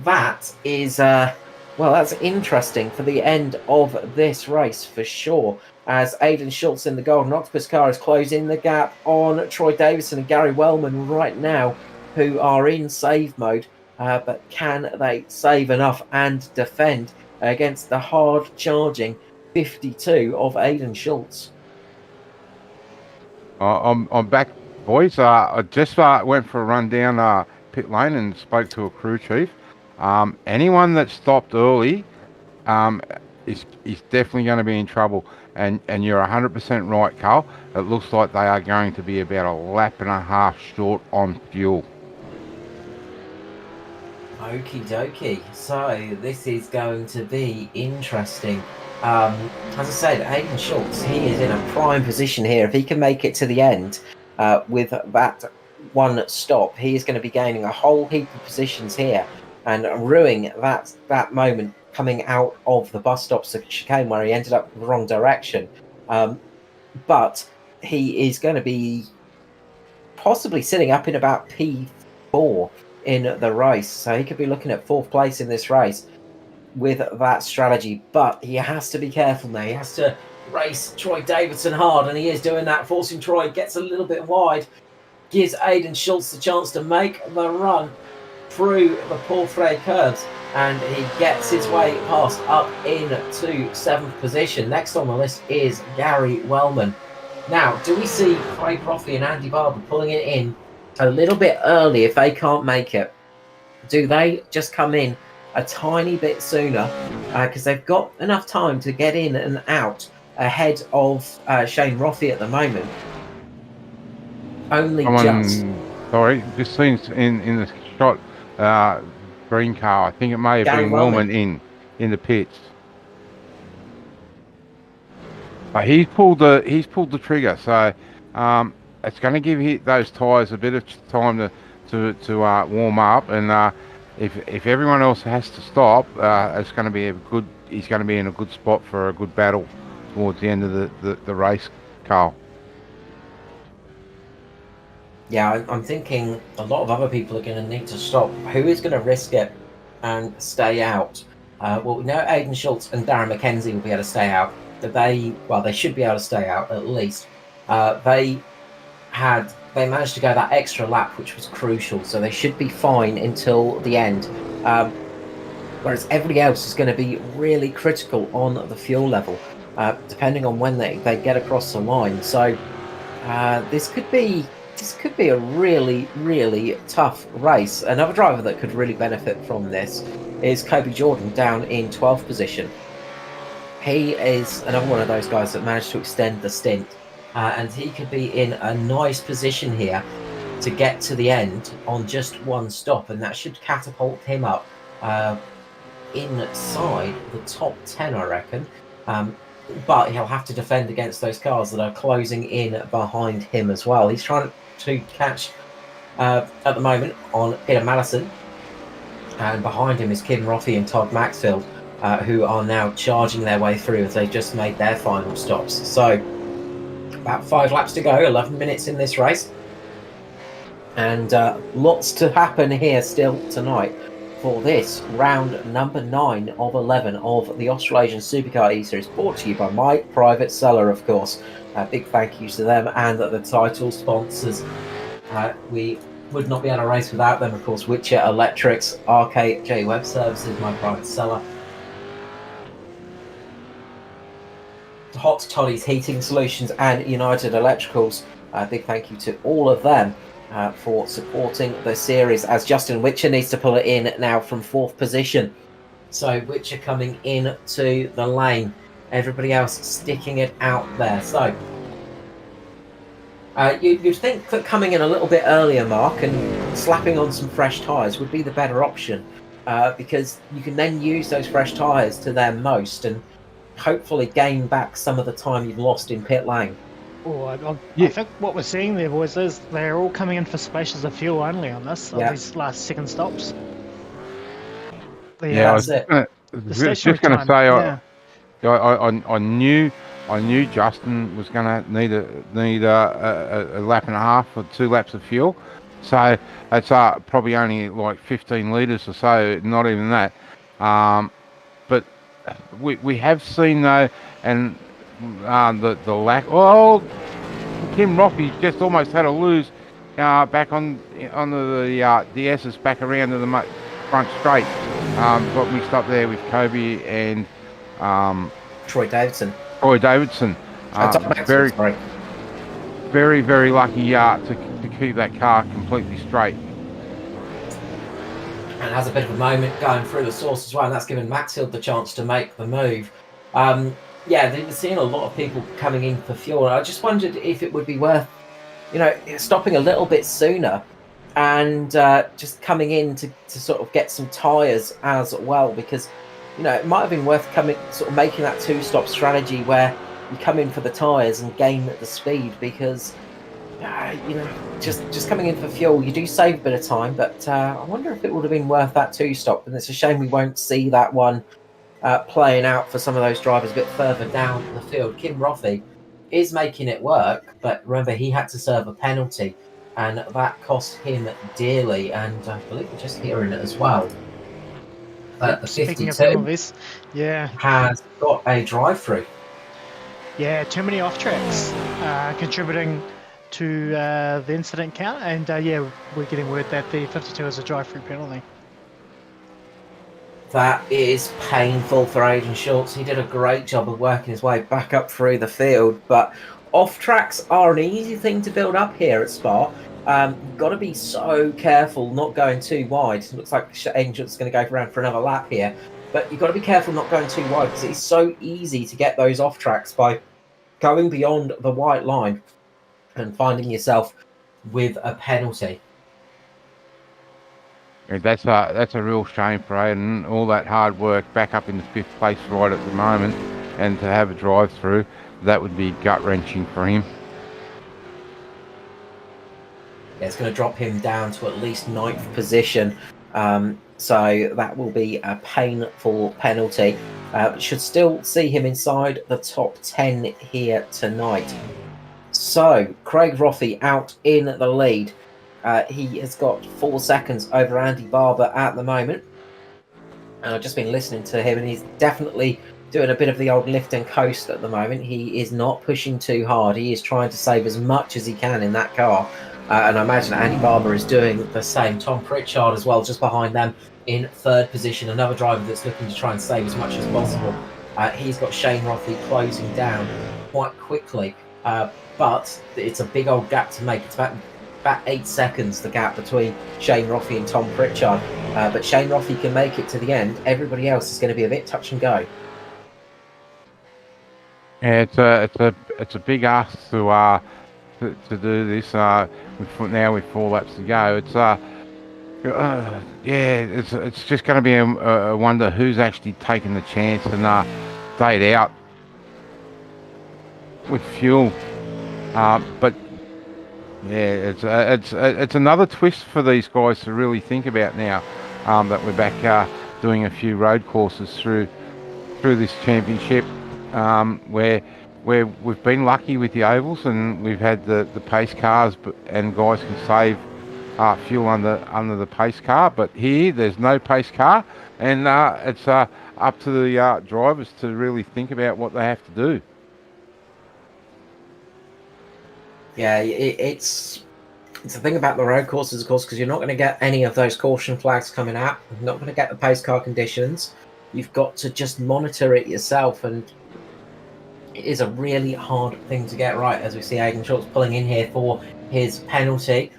That is, well, that's interesting for the end of this race for sure, as Aiden Schultz in the Golden Octopus car is closing the gap on Troy Davison and Gary Wellman right now, who are in save mode. But can they save enough and defend against the hard-charging 52 of Aiden Schultz? I'm back, boys. I just went for a run down pit lane and spoke to a crew chief. Anyone that stopped early is definitely going to be in trouble. And you're 100% right, Carl. It looks like they are going to be about a lap and a half short on fuel. Okie dokie. So this is going to be interesting. As I said, Aiden Schultz, he is in a prime position here. If he can make it to the end with that one stop, he is going to be gaining a whole heap of positions here and ruining that moment coming out of the bus stop chicane where he ended up in the wrong direction. But he is going to be possibly sitting up in about P4 in the race. So he could be looking at 4th place in this race with that strategy. But he has to be careful now. He has to race Troy Davidson hard, and he is doing that, forcing Troy, gets a little bit wide, gives Aiden Schultz the chance to make the run through the Portray curves, and he gets his way past up into 7th position. Next on the list is Gary Wellman. Now, do we see Craig Roffey and Andy Barber pulling it in a little bit early if they can't make it? Do they just come in a tiny bit sooner because they've got enough time to get in and out ahead of Shane Roffey at the moment? Sorry, just seen in the shot, green car. I think it may have been Wellman in the pits. He's pulled the trigger, so it's going to give those tyres a bit of time to warm up, and if everyone else has to stop, it's going to be he's going to be in a good spot for a good battle towards the end of the race, Carl. Yeah, I'm thinking a lot of other people are going to need to stop. Who is going to risk it and stay out? Well, we know Aiden Schultz and Darren McKenzie will be able to stay out. They should be able to stay out at least. They managed to go that extra lap, which was crucial, so they should be fine until the end. Whereas everybody else is going to be really critical on the fuel level, depending on when they get across the line. So this could be a really, really tough race. Another driver that could really benefit from this is Kobe Jordan down in 12th position. He is another one of those guys that managed to extend the stint, and he could be in a nice position here to get to the end on just one stop, and that should catapult him up inside the top 10, I reckon. but he'll have to defend against those cars that are closing in behind him as well. He's trying to catch at the moment on Peter Mallison, and behind him is Kim Roffey and Todd Maxfield, who are now charging their way through as they just made their final stops. So about 5 laps to go, 11 minutes in this race, and lots to happen here still tonight for this round number 9 of 11 of the Australasian Supercar eSeries, brought to you by my Private Cellar, of course. Big thank you to them and the title sponsors. We would not be able to race without them, of course. Whitcher Electrix, RKJ Web Services, my Private Cellar, Hot Toddys Heating Solutions, and United Electricals. Big thank you to all of them for supporting the series, as Justin Whitcher needs to pull it in now from 4th position. So Whitcher coming in to the lane, everybody else sticking it out there. So you'd think that coming in a little bit earlier, Mark, and slapping on some fresh tyres would be the better option, because you can then use those fresh tyres to their most and hopefully gain back some of the time you've lost in pit lane. Oh, I think what we're seeing there, boys, is they're all coming in for splashes of fuel only on this, on these last second stops. I was just going to say, I knew Justin was going to need a lap and a half or 2 laps of fuel, so it's probably only like 15 litres or so, not even that. But we have seen though, and the lack. Oh, Kim Roffey just almost had a lose back on the S's back around to the front straight. Got mixed up there with Kobe and Troy Davidson. Very lucky to keep that car completely straight. And has a bit of a moment going through the source as well, and that's given Maxfield the chance to make the move. They've seen a lot of people coming in for fuel. I just wondered if it would be worth, stopping a little bit sooner and just coming in to sort of get some tyres as well, because it might have been worth making that 2-stop strategy where you come in for the tyres and gain the speed, because just coming in for fuel, you do save a bit of time, but I wonder if it would have been worth that 2-stop. And it's a shame we won't see that one playing out for some of those drivers a bit further down the field. Kim Roffey is making it work, but remember, he had to serve a penalty, and that cost him dearly, and I believe we're just hearing it as well. The 52 has got a drive-through. Yeah, too many off-tracks contributing to the incident count, and we're getting word that the 52 is a drive-through penalty. That is painful for Aidan Schultz. He did a great job of working his way back up through the field, but off-tracks are an easy thing to build up here at Spa. You've got to be so careful not going too wide. It looks like Aidan Schultz is going to go around for another lap here, but you've got to be careful not going too wide, because it's so easy to get those off-tracks by going beyond the white line and finding yourself with a penalty. Yeah, that's a real shame for Aidan. All that hard work back up in the 5th place right at the moment, and to have a drive through, that would be gut wrenching for him. Yeah, it's going to drop him down to at least 9th position. So that will be a painful penalty. Should still see him inside the top 10 here tonight. So Craig Roffey out in the lead. He has got 4 seconds over Andy Barber at the moment. And I've just been listening to him, and he's definitely doing a bit of the old lift and coast at the moment. He is not pushing too hard. He is trying to save as much as he can in that car. And I imagine Andy Barber is doing the same. Tom Pritchard as well, just behind them in 3rd position. Another driver that's looking to try and save as much as possible. He's got Shane Roffey closing down quite quickly. But it's a big old gap to make. It's about 8 seconds, the gap between Shane Roffey and Tom Pritchard. But Shane Roffey can make it to the end. Everybody else is going to be a bit touch and go. Yeah, it's a big ask to do this. With 4 laps to go, it's just going to be a wonder who's actually taking the chance and stayed out with fuel. But yeah, it's another twist for these guys to really think about now, that we're back doing a few road courses through this championship, where we've been lucky with the ovals and we've had the pace cars, and guys can save fuel under the pace car. But here there's no pace car, and it's up to the drivers to really think about what they have to do. Yeah, it's the thing about the road courses, of course, because you're not going to get any of those caution flags coming out. You're not going to get the pace car conditions. You've got to just monitor it yourself, and it is a really hard thing to get right. As we see Aidan Schultz pulling in here for his penalty.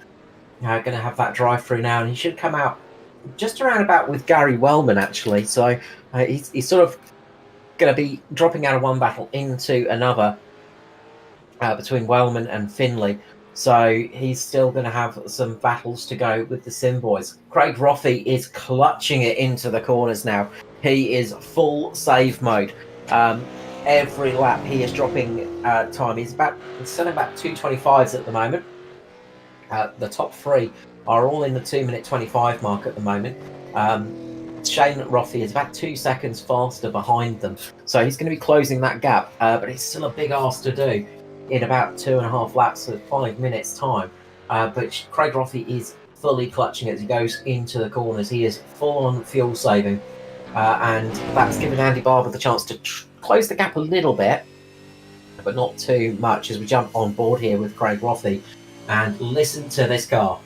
Going to have that drive through now, and he should come out just around about with Gary Wellman, actually. So he's sort of going to be dropping out of one battle into another between Wellman and Finley. So he's still going to have some battles to go with the Sim boys. Craig Roffey is clutching it into the corners now. He is full save mode. Every lap he is dropping time. He's still about 2:25s at the moment. The top three are all in the 2-minute 25 mark at the moment. Shane Roffey is about 2 seconds faster behind them. So he's going to be closing that gap, but it's still a big ask to do in about 2.5 laps at 5 minutes time. But Craig Roffey is fully clutching it as he goes into the corners. He is full on fuel saving, and that's given Andy Barber the chance to close the gap a little bit, but not too much, as we jump on board here with Craig Roffey and listen to this car.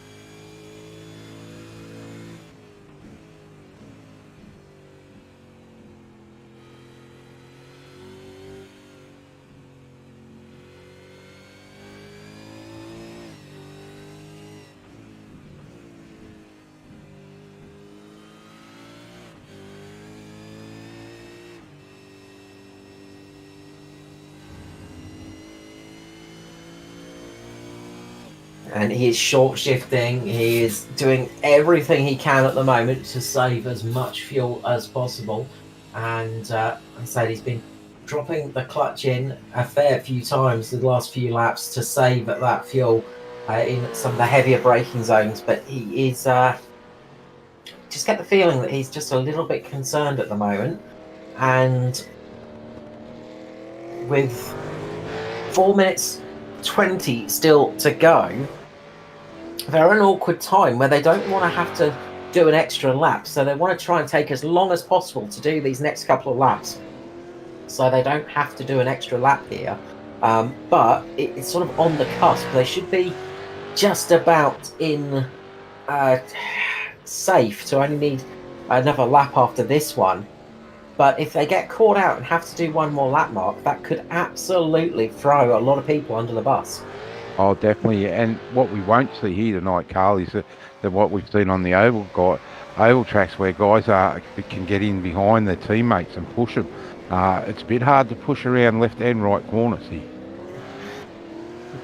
And he is short shifting. He is doing everything he can at the moment to save as much fuel as possible. And I said he's been dropping the clutch in a fair few times the last few laps to save that fuel in some of the heavier braking zones. But he is just get the feeling that he's just a little bit concerned at the moment. And with 4 minutes 20 still to go, they're in an awkward time where they don't want to have to do an extra lap, so they want to try and take as long as possible to do these next couple of laps, so they don't have to do an extra lap here. But it's sort of on the cusp. They should be just about in safe to only need another lap after this one. But if they get caught out and have to do one more lap mark, that could absolutely throw a lot of people under the bus. Oh, definitely. And what we won't see here tonight, Carl, is that what we've seen on the oval tracks, where guys can get in behind their teammates and push them. It's a bit hard to push around left and right corners here.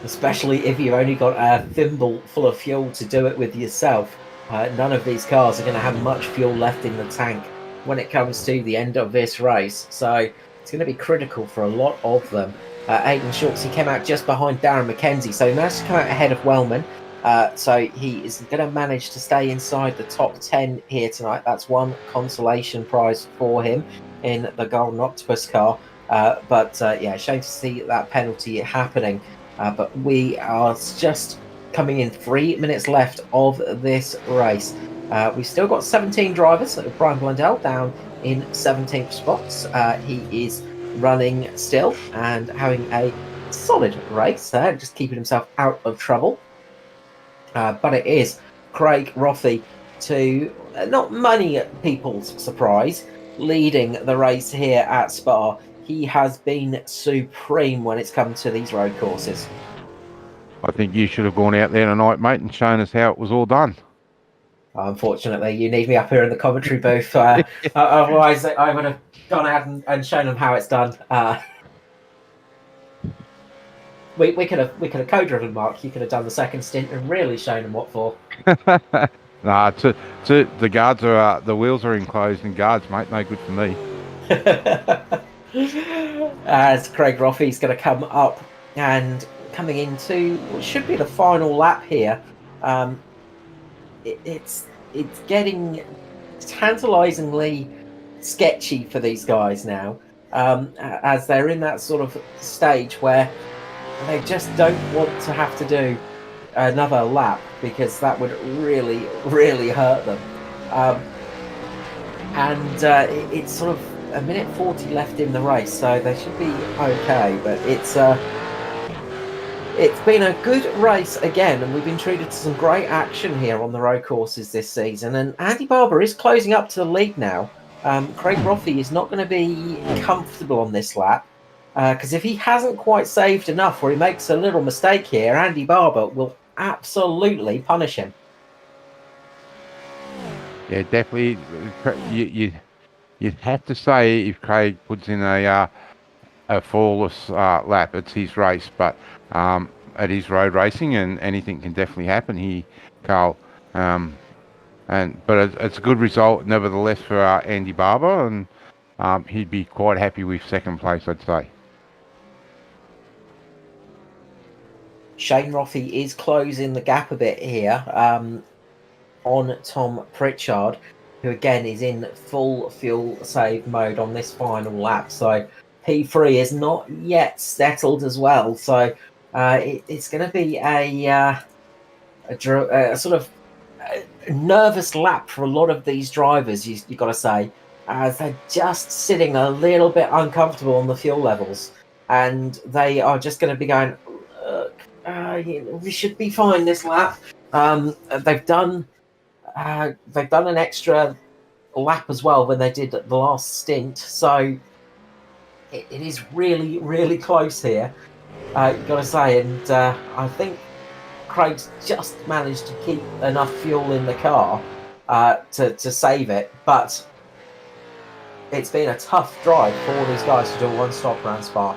Especially if you've only got a thimble full of fuel to do it with yourself. None of these cars are going to have much fuel left in the tank when it comes to the end of this race. So it's going to be critical for a lot of them. Aidan Schultz, he came out just behind Darren McKenzie, so he managed to come out ahead of Wellman. So he is going to manage to stay inside the top 10 here tonight. That's one consolation prize for him in the Golden Octopus car. Yeah, shame to see that penalty happening. But we are just coming in 3 minutes left of this race. We've still got 17 drivers. Brian Blundell down in 17th spots. He is running still and having a solid race there, just keeping himself out of trouble. But it is Craig Roffey, to not many people's surprise, leading the race here at Spa. He has been supreme when it's come to these road courses. I think you should have gone out there tonight, mate, and shown us how it was all done. Unfortunately, you need me up here in the commentary booth. Otherwise, I would have gone out and shown them how it's done. We could have co-driven, Mark. You could have done the second stint and really shown them what for. Nah, the guards are the wheels are enclosed and guards, mate. No good for me. As Craig Roffey's going to come up and coming into what should be the final lap here. It's getting tantalizingly sketchy for these guys now, as they're in that sort of stage where they just don't want to have to do another lap, because that would really, really hurt them. It's sort of a minute 40 left in the race, so they should be okay. But it's been a good race again, and we've been treated to some great action here on the road courses this season. And Andy Barber is closing up to the lead now. Craig Roffey is not going to be comfortable on this lap, because if he hasn't quite saved enough, or he makes a little mistake here, Andy Barber will absolutely punish him. Yeah, definitely. You'd have to say if Craig puts in a flawless lap, it's his race. But it is road racing, and anything can definitely happen here, Carl. But it's a good result, nevertheless, for Andy Barber, and he'd be quite happy with second place, I'd say. Shane Roffey is closing the gap a bit here on Tom Pritchard, who again is in full fuel save mode on this final lap. So P3 is not yet settled as well. So it's going to be a sort of nervous lap for a lot of these drivers, you've got to say, as they're just sitting a little bit uncomfortable on the fuel levels, and they are just going to be going, we should be fine this lap. They've done an extra lap as well when they did the last stint, so it is really, really close here, you've got to say. And I think Craig's just managed to keep enough fuel in the car to save it, but it's been a tough drive for all these guys to do one stop around Spa.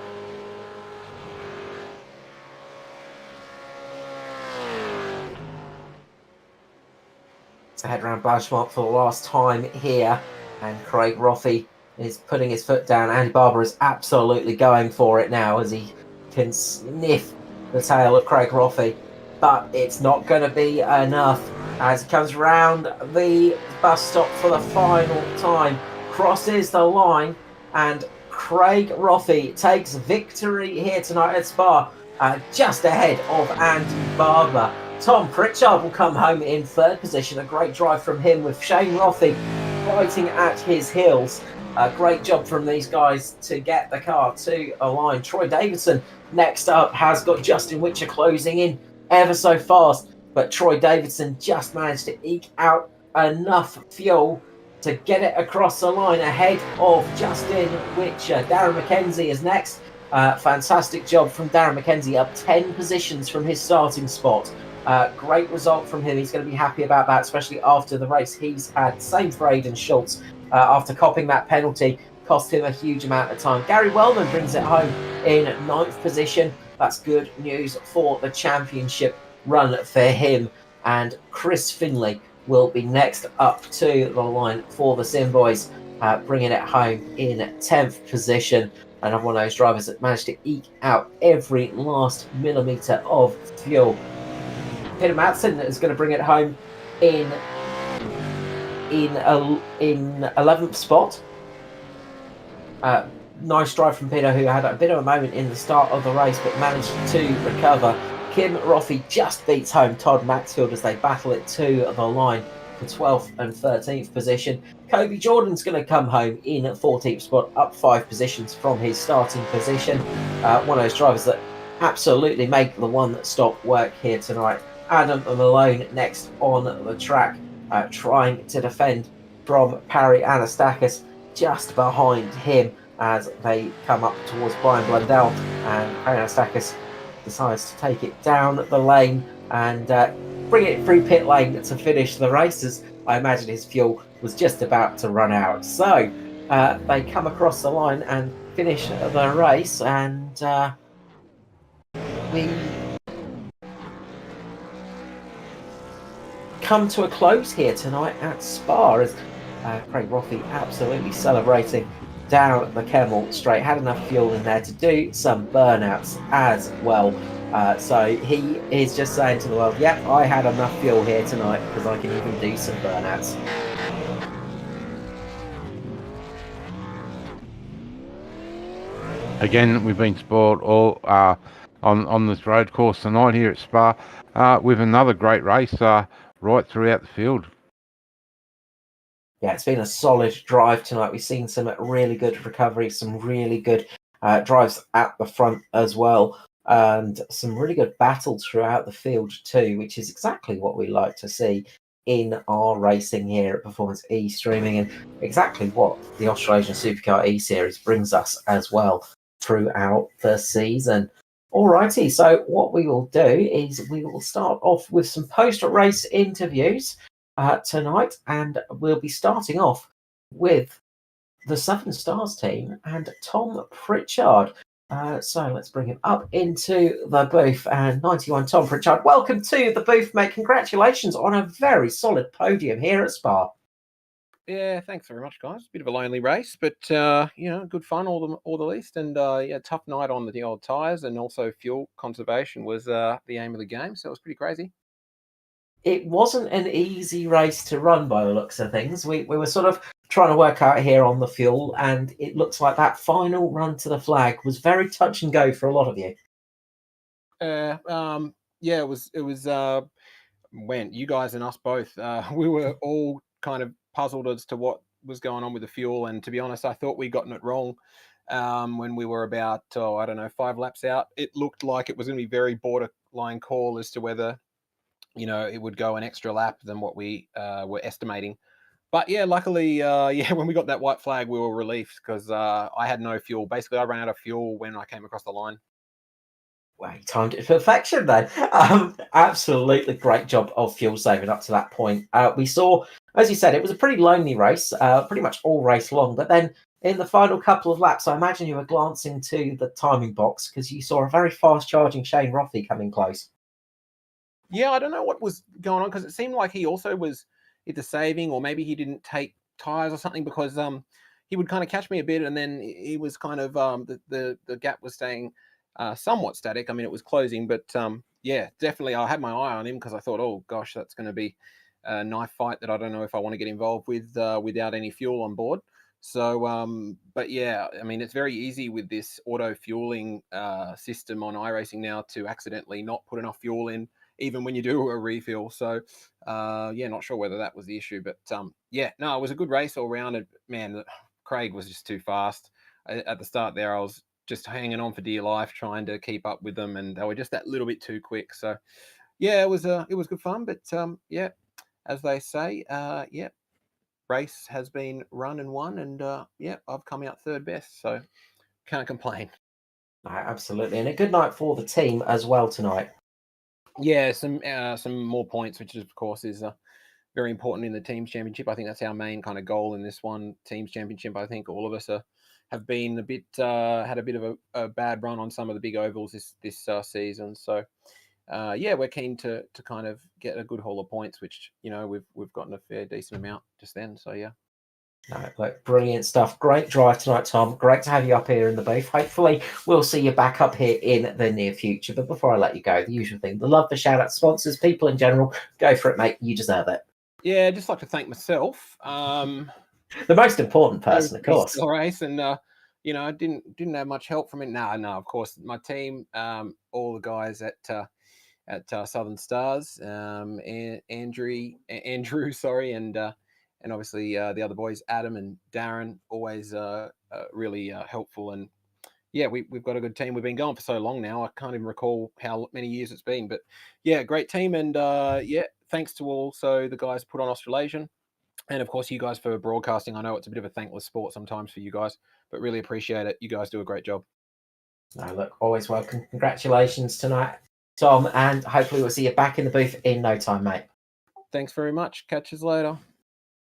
To head around Blanchmont for the last time here, and Craig Roffey is putting his foot down. Andy Barber is absolutely going for it now, as he can sniff the tail of Craig Roffey, but it's not going to be enough as he comes around the bus stop for the final time, crosses the line, and Craig Roffey takes victory here tonight at Spa, just ahead of Andy Barber. Tom Pritchard will come home in third position. A great drive from him, with Shane Roffey fighting at his heels. A great job from these guys to get the car to a line. Troy Davidson next up has got Justin Whitcher closing in ever so fast, but Troy Davidson just managed to eke out enough fuel to get it across the line ahead of Justin Whitcher. Darren McKenzie is next. Fantastic job from Darren McKenzie, up 10 positions from his starting spot. Great result from him. He's going to be happy about that, especially after the race he's had. Same for Aidan Schultz, after copping that penalty, cost him a huge amount of time. Gary Wellman brings it home in 9th position. That's good news for the championship run for him. And Chris Finley will be next up to the line for the Sim Boys, bringing it home in 10th position. Another one of those drivers that managed to eke out every last millimetre of fuel. Peter Madsen is going to bring it home in 11th spot. Nice drive from Peter, who had a bit of a moment in the start of the race, but managed to recover. Kim Roffey just beats home Todd Maxfield as they battle it to the line for 12th and 13th position. Kobe Jordan's going to come home in 14th spot, up 5 positions from his starting position. One of those drivers that absolutely make the one stop work here tonight. Adam Malone next on the track, trying to defend from Parry Anastakis, just behind him as they come up towards Brian Blundell, and Parry Anastakis decides to take it down the lane and bring it through pit lane to finish the races. I imagine his fuel was just about to run out. So they come across the line and finish the race, and we come to a close here tonight at Spa, as Craig Roffey absolutely celebrating down the Kemmel straight, had enough fuel in there to do some burnouts as well. So he is just saying to the world, yep, I had enough fuel here tonight because I can even do some burnouts. Again, we've been spoiled all on this road course tonight here at Spa with another great race right throughout the field. Yeah, it's been a solid drive tonight. We've seen some really good recovery, some really good drives at the front as well, and some really good battles throughout the field too, which is exactly what we like to see in our racing here at Performance E-Streaming, and exactly what the Australasian Supercar eSeries brings us as well throughout the season. Alrighty, so what we will do is we will start off with some post-race interviews tonight, and we'll be starting off with the Seven Stars team and Tom Pritchard. So let's bring him up into the booth. And 91 Tom Pritchard, welcome to the booth, mate. Congratulations on a very solid podium here at Spa. Yeah, thanks very much, guys. Bit of a lonely race, but good fun all the least. And tough night on the old tyres, and also fuel conservation was the aim of the game. So it was pretty crazy. It wasn't an easy race to run by the looks of things. We were sort of trying to work out here on the fuel, and it looks like that final run to the flag was very touch and go for a lot of you. It was when you guys and us both, we were all kind of puzzled as to what was going on with the fuel. And to be honest, I thought we'd gotten it wrong when we were about, 5 laps out. It looked like it was going to be very borderline call as to whether it would go an extra lap than what we were estimating. But yeah, luckily, when we got that white flag, we were relieved because I had no fuel. Basically, I ran out of fuel when I came across the line. Well, you timed it to perfection then. Absolutely great job of fuel saving up to that point. We saw, as you said, it was a pretty lonely race, pretty much all race long. But then in the final couple of laps, I imagine you were glancing to the timing box because you saw a very fast charging Shane Roffey coming close. Yeah, I don't know what was going on because it seemed like he also was either saving or maybe he didn't take tyres or something, because he would kind of catch me a bit and then he was kind of the gap was staying somewhat static. I mean, it was closing, but definitely I had my eye on him because I thought, oh gosh, that's going to be a knife fight that I don't know if I want to get involved with without any fuel on board. So, but yeah, I mean, it's very easy with this auto fueling system on iRacing now to accidentally not put enough fuel in, even when you do a refill. So, not sure whether that was the issue, but it was a good race all round. And man, Craig was just too fast at the start there. I was just hanging on for dear life, trying to keep up with them, and they were just that little bit too quick. So, yeah, it was good fun. But as they say, race has been run and won, and I've come out third best, so can't complain. Absolutely, and a good night for the team as well tonight. Yeah, some more points, which of course is very important in the teams championship. I think that's our main kind of goal in this one teams championship. I think all of us have been a bit had a bit of a bad run on some of the big ovals this season. So we're keen to kind of get a good haul of points, which we've gotten a fair decent amount just then. So yeah. Brilliant stuff. Great drive tonight, Tom. Great to have you up here in the booth. Hopefully, we'll see you back up here in the near future. But before I let you go, the usual thing, the love for shout out sponsors, people in general. Go for it, mate. You deserve it. Yeah, I'd just like to thank myself. The most important person, of course. Race, and I didn't have much help from it. No, of course, my team, all the guys at Southern Stars, Andrew, sorry, and obviously the other boys, Adam and Darren, always really helpful. And yeah, we've got a good team. We've been going for so long now. I can't even recall how many years it's been. But yeah, great team. And thanks to also the guys put on Australasian. And of course, you guys for broadcasting. I know it's a bit of a thankless sport sometimes for you guys, but really appreciate it. You guys do a great job. No, look, always welcome. Congratulations tonight, Tom. And hopefully we'll see you back in the booth in no time, mate. Thanks very much. Catch us later.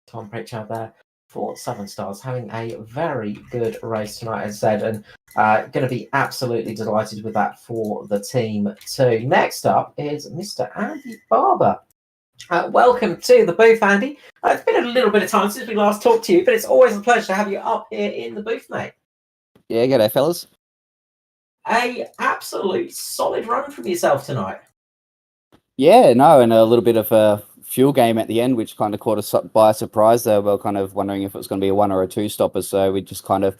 Tom Pritchard there for Seven Stars, having a very good race tonight, as I said, and going to be absolutely delighted with that for the team too. Next up is Mr. Andy Barber. Welcome to the booth, Andy. It's been a little bit of time since we last talked to you, but it's always a pleasure to have you up here in the booth, mate. Yeah, g'day, fellas. A absolute solid run from yourself tonight. Yeah, no, and a little bit of a fuel game at the end, which kind of caught us by surprise there. We were kind of wondering if it was going to be a 1 or a 2 stopper, so we just kind of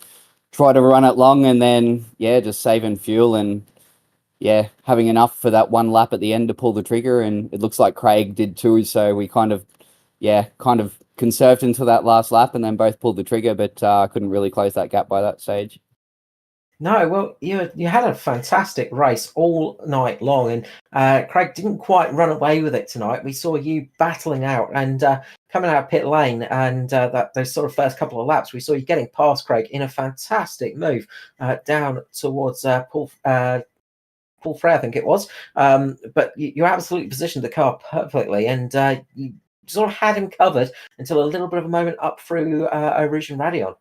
tried to run it long and then, yeah, just saving fuel and, yeah, having enough for that 1 lap at the end to pull the trigger, and it looks like Craig did too, so we kind of conserved until that last lap and then both pulled the trigger, but couldn't really close that gap by that stage. No, well, you had a fantastic race all night long, and Craig didn't quite run away with it tonight. We saw you battling out and coming out of pit lane, and those sort of first couple of laps, we saw you getting past Craig in a fantastic move down towards Paul Frey, I think it was. But you absolutely positioned the car perfectly, and you sort of had him covered until a little bit of a moment up through Rouge and Radion.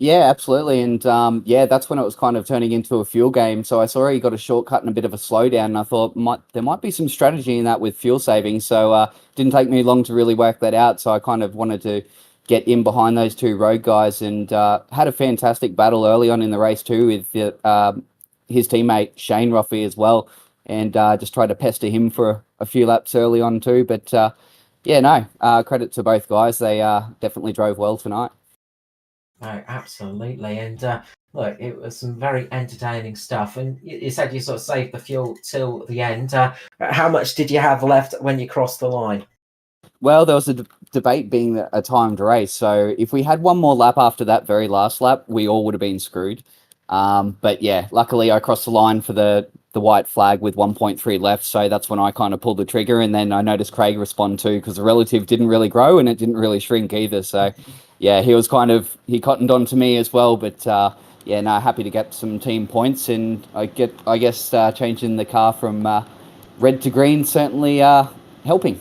Yeah, absolutely. And yeah, that's when it was kind of turning into a fuel game. So I saw he got a shortcut and a bit of a slowdown. And I thought there might be some strategy in that with fuel saving. So didn't take me long to really work that out. So I kind of wanted to get in behind those two road guys and had a fantastic battle early on in the race too with his teammate Shane Roffey as well. And just tried to pester him for a few laps early on too. But yeah, no, credit to both guys. They definitely drove well tonight. No, absolutely. And look, it was some very entertaining stuff. And you said you sort of saved the fuel till the end. How much did you have left when you crossed the line? Well, there was a debate being a timed race. So if we had one more lap after that very last lap, we all would have been screwed. But yeah, luckily I crossed the line for the white flag with 1.3 left. So that's when I kind of pulled the trigger. And then I noticed Craig respond too because the relative didn't really grow and it didn't really shrink either. So yeah, he cottoned on to me as well. But yeah, no, happy to get some team points. And I guess changing the car from red to green certainly helping.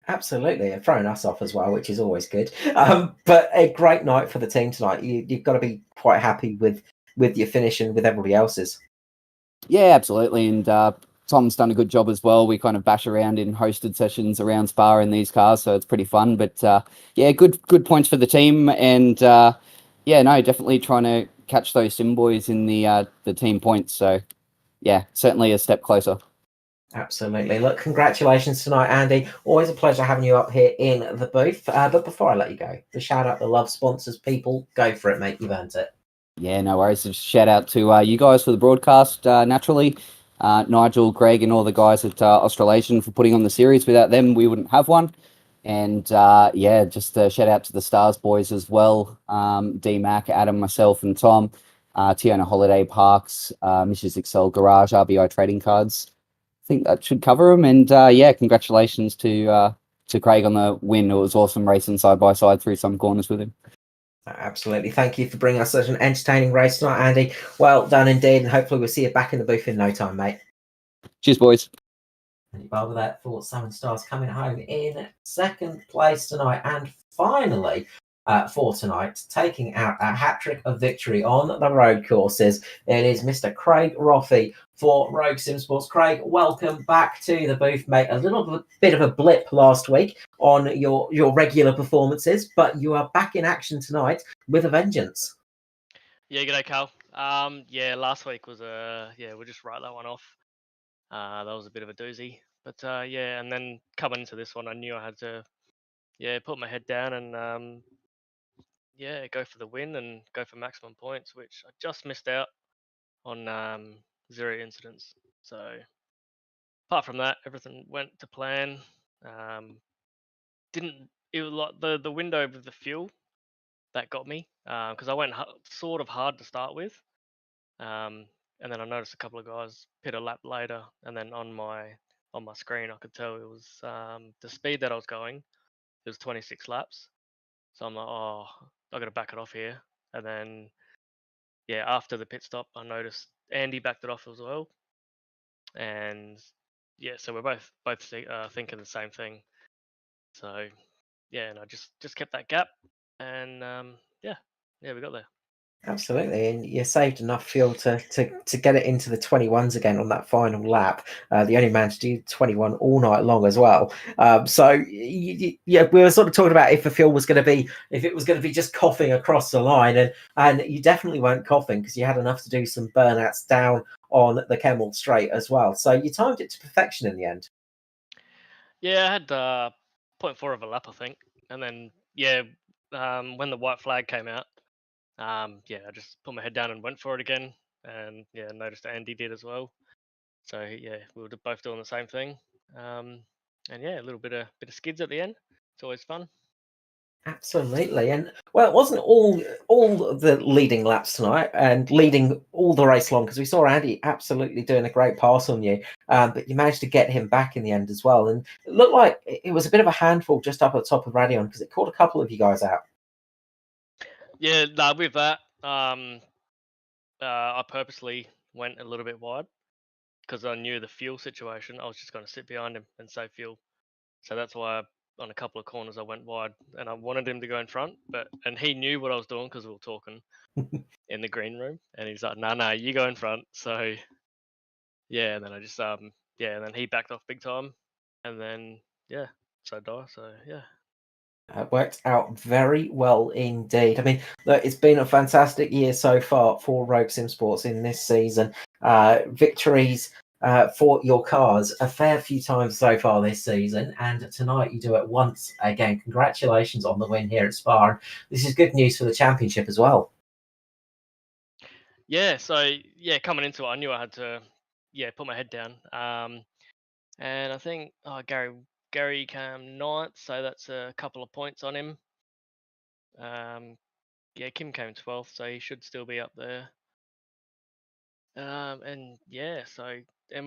Absolutely, and throwing us off as well, which is always good. But a great night for the team tonight. You've got to be quite happy with your finish and with everybody else's. Yeah, absolutely. And Tom's done a good job as well. We kind of bash around in hosted sessions around Spa in these cars, so it's pretty fun. But yeah, good points for the team. And yeah, no, definitely trying to catch those sim boys in the team points. So yeah, certainly a step closer. Absolutely. Look, congratulations tonight, Andy. Always a pleasure having you up here in the booth. But before I let you go, the shout out, the love sponsors, people, go for it, mate. You've earned it. Yeah, no worries. Just shout out to you guys for the broadcast, naturally. Nigel, Greg, and all the guys at Australasian for putting on the series. Without them, we wouldn't have one. And yeah, just a shout out to the Stars boys as well. D-Mac, Adam, myself, and Tom. Tiona Holiday Parks, Mrs. Excel Garage, RBI Trading Cards. I think that should cover them. And yeah, congratulations to Craig on the win. It was awesome racing side by side through some corners with him. Absolutely. Thank you for bringing us such an entertaining race tonight, Andy. Well done indeed. And hopefully we'll see you back in the booth in no time, mate. Cheers, boys. And Barber that for 7 stars coming home in second place tonight. And finally, for tonight, taking out a hat-trick of victory on the road courses, it is Mr. Craig Roffey for Rogue Sim Sports. Craig, welcome back to the booth, mate. A little bit of a blip last week on your regular performances, but you are back in action tonight with a vengeance. Yeah, g'day, Carl. Yeah, last week was we'll just write that one off. That was a bit of a doozy, but yeah, and then coming into this one, I knew I had to, put my head down and go for the win and go for maximum points, which I just missed out on 0 incidents. So apart from that, everything went to plan. It was like the window with the fuel that got me because I went sort of hard to start with. And then I noticed a couple of guys pit a lap later, and then on my screen I could tell it was the speed that I was going. It was 26 laps, so I'm like, oh, I got to back it off here. And then after the pit stop, I noticed Andy backed it off as well, and so we're both thinking the same thing. So and I just kept that gap, and we got there. Absolutely, and you saved enough fuel to get it into the 21s again on that final lap. The only man to do 21 all night long as well. So yeah, we were sort of talking about if the fuel was going to be, if it was going to be just coughing across the line, and you definitely weren't coughing because you had enough to do some burnouts down on the Kemmel straight as well. So you timed it to perfection in the end. Yeah, I had 0.4 of a lap, I think, and then when the white flag came out, I just put my head down and went for it again, and yeah, noticed Andy did as well. So yeah, we were both doing the same thing, and yeah, a little bit of skids at the end. It's always fun. Absolutely, and well, it wasn't all the leading laps tonight and leading all the race long because we saw Andy absolutely doing a great pass on you, but you managed to get him back in the end as well, and it looked like it was a bit of a handful just up at the top of Radion because it caught a couple of you guys out. Yeah, nah, with that, I purposely went a little bit wide because I knew the fuel situation. I was just going to sit behind him and save fuel. So that's why on a couple of corners I went wide, and I wanted him to go in front, and he knew what I was doing because we were talking in the green room, and he's like, "No, you go in front." So yeah, and then I just and then he backed off big time, and then so die. So yeah. Worked out very well indeed. I mean, look, it's been a fantastic year so far for Rogue Sim Sports in this season. Victories for your cars a fair few times so far this season, and tonight you do it once again. Congratulations on the win here at Spa. This is good news for the championship as well. Yeah, so coming into it, I knew I had to put my head down. And I think Gary came ninth, so that's a couple of points on him. Kim came 12th, so he should still be up there. And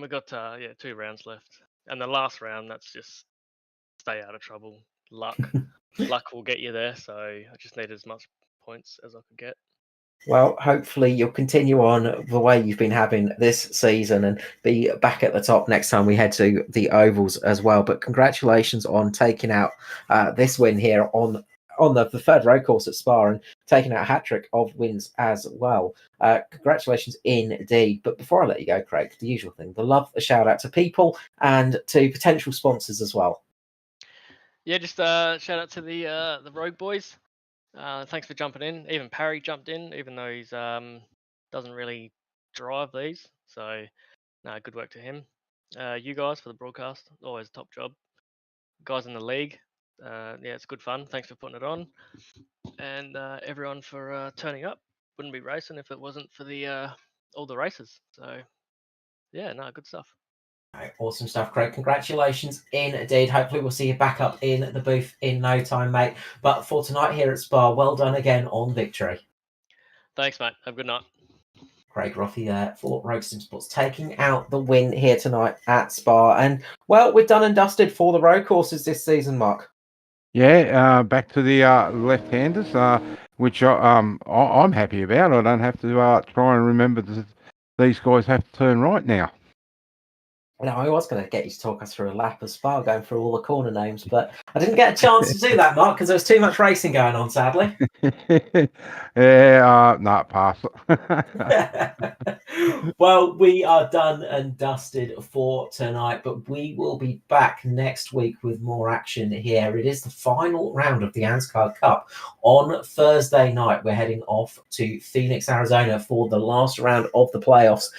we got 2 rounds left, and the last round, that's just stay out of trouble. Luck will get you there. So I just need as much points as I could get. Well, hopefully you'll continue on the way you've been having this season and be back at the top next time we head to the ovals as well. But congratulations on taking out this win here on the third road course at Spa and taking out a hat-trick of wins as well. Congratulations indeed. But before I let you go, Craig, the usual thing, the love, a shout out to people and to potential sponsors as well. Yeah, just shout out to the Rogue boys. Thanks for jumping in. Even Parry jumped in, even though he's doesn't really drive these. So no, good work to him. You guys for the broadcast, always a top job. Guys in the league, it's good fun. Thanks for putting it on, and everyone for turning up. Wouldn't be racing if it wasn't for the all the races. So yeah, no, good stuff. Right, awesome stuff, Craig. Congratulations indeed. Hopefully we'll see you back up in the booth in no time, mate. But for tonight here at Spa, well done again on victory. Thanks, mate. Have a good night. Craig Roffey there for Rogue Sim Sports taking out the win here tonight at Spa. And, well, we're done and dusted for the road courses this season, Mark. Yeah, back to the left-handers, which I'm happy about. I don't have to try and remember these guys have to turn right now. Now, I was going to get you to talk us through a lap of Spa, going through all the corner names, but I didn't get a chance to do that, Mark, because there was too much racing going on, sadly. No, pass. Well, we are done and dusted for tonight, but we will be back next week with more action here. It is the final round of the Anscard Cup. On Thursday night, we're heading off to Phoenix, Arizona for the last round of the playoffs.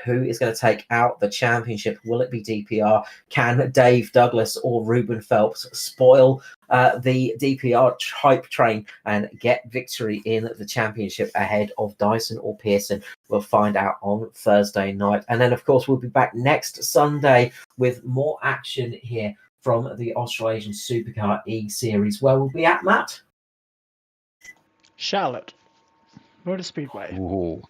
Who is going to take out the championship? Will it be DPR? Can Dave Douglas or Ruben Phelps spoil the DPR hype train and get victory in the championship ahead of Dyson or Pearson? We'll find out on Thursday night. And then, of course, we'll be back next Sunday with more action here from the Australasian Supercar eSeries. Where we'll be at, Matt? Charlotte Motor Speedway. Ooh.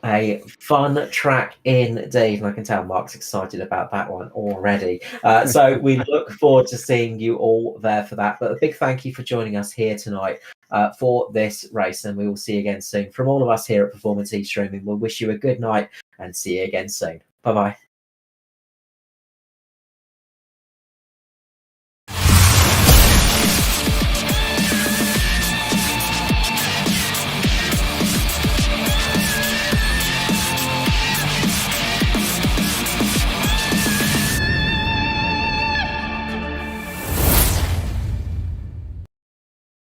A fun track indeed, and I can tell Mark's excited about that one already. So we look forward to seeing you all there for that. But a big thank you for joining us here tonight for this race, and we will see you again soon. From all of us here at Performance eStreaming, we'll wish you a good night and see you again soon. Bye-bye.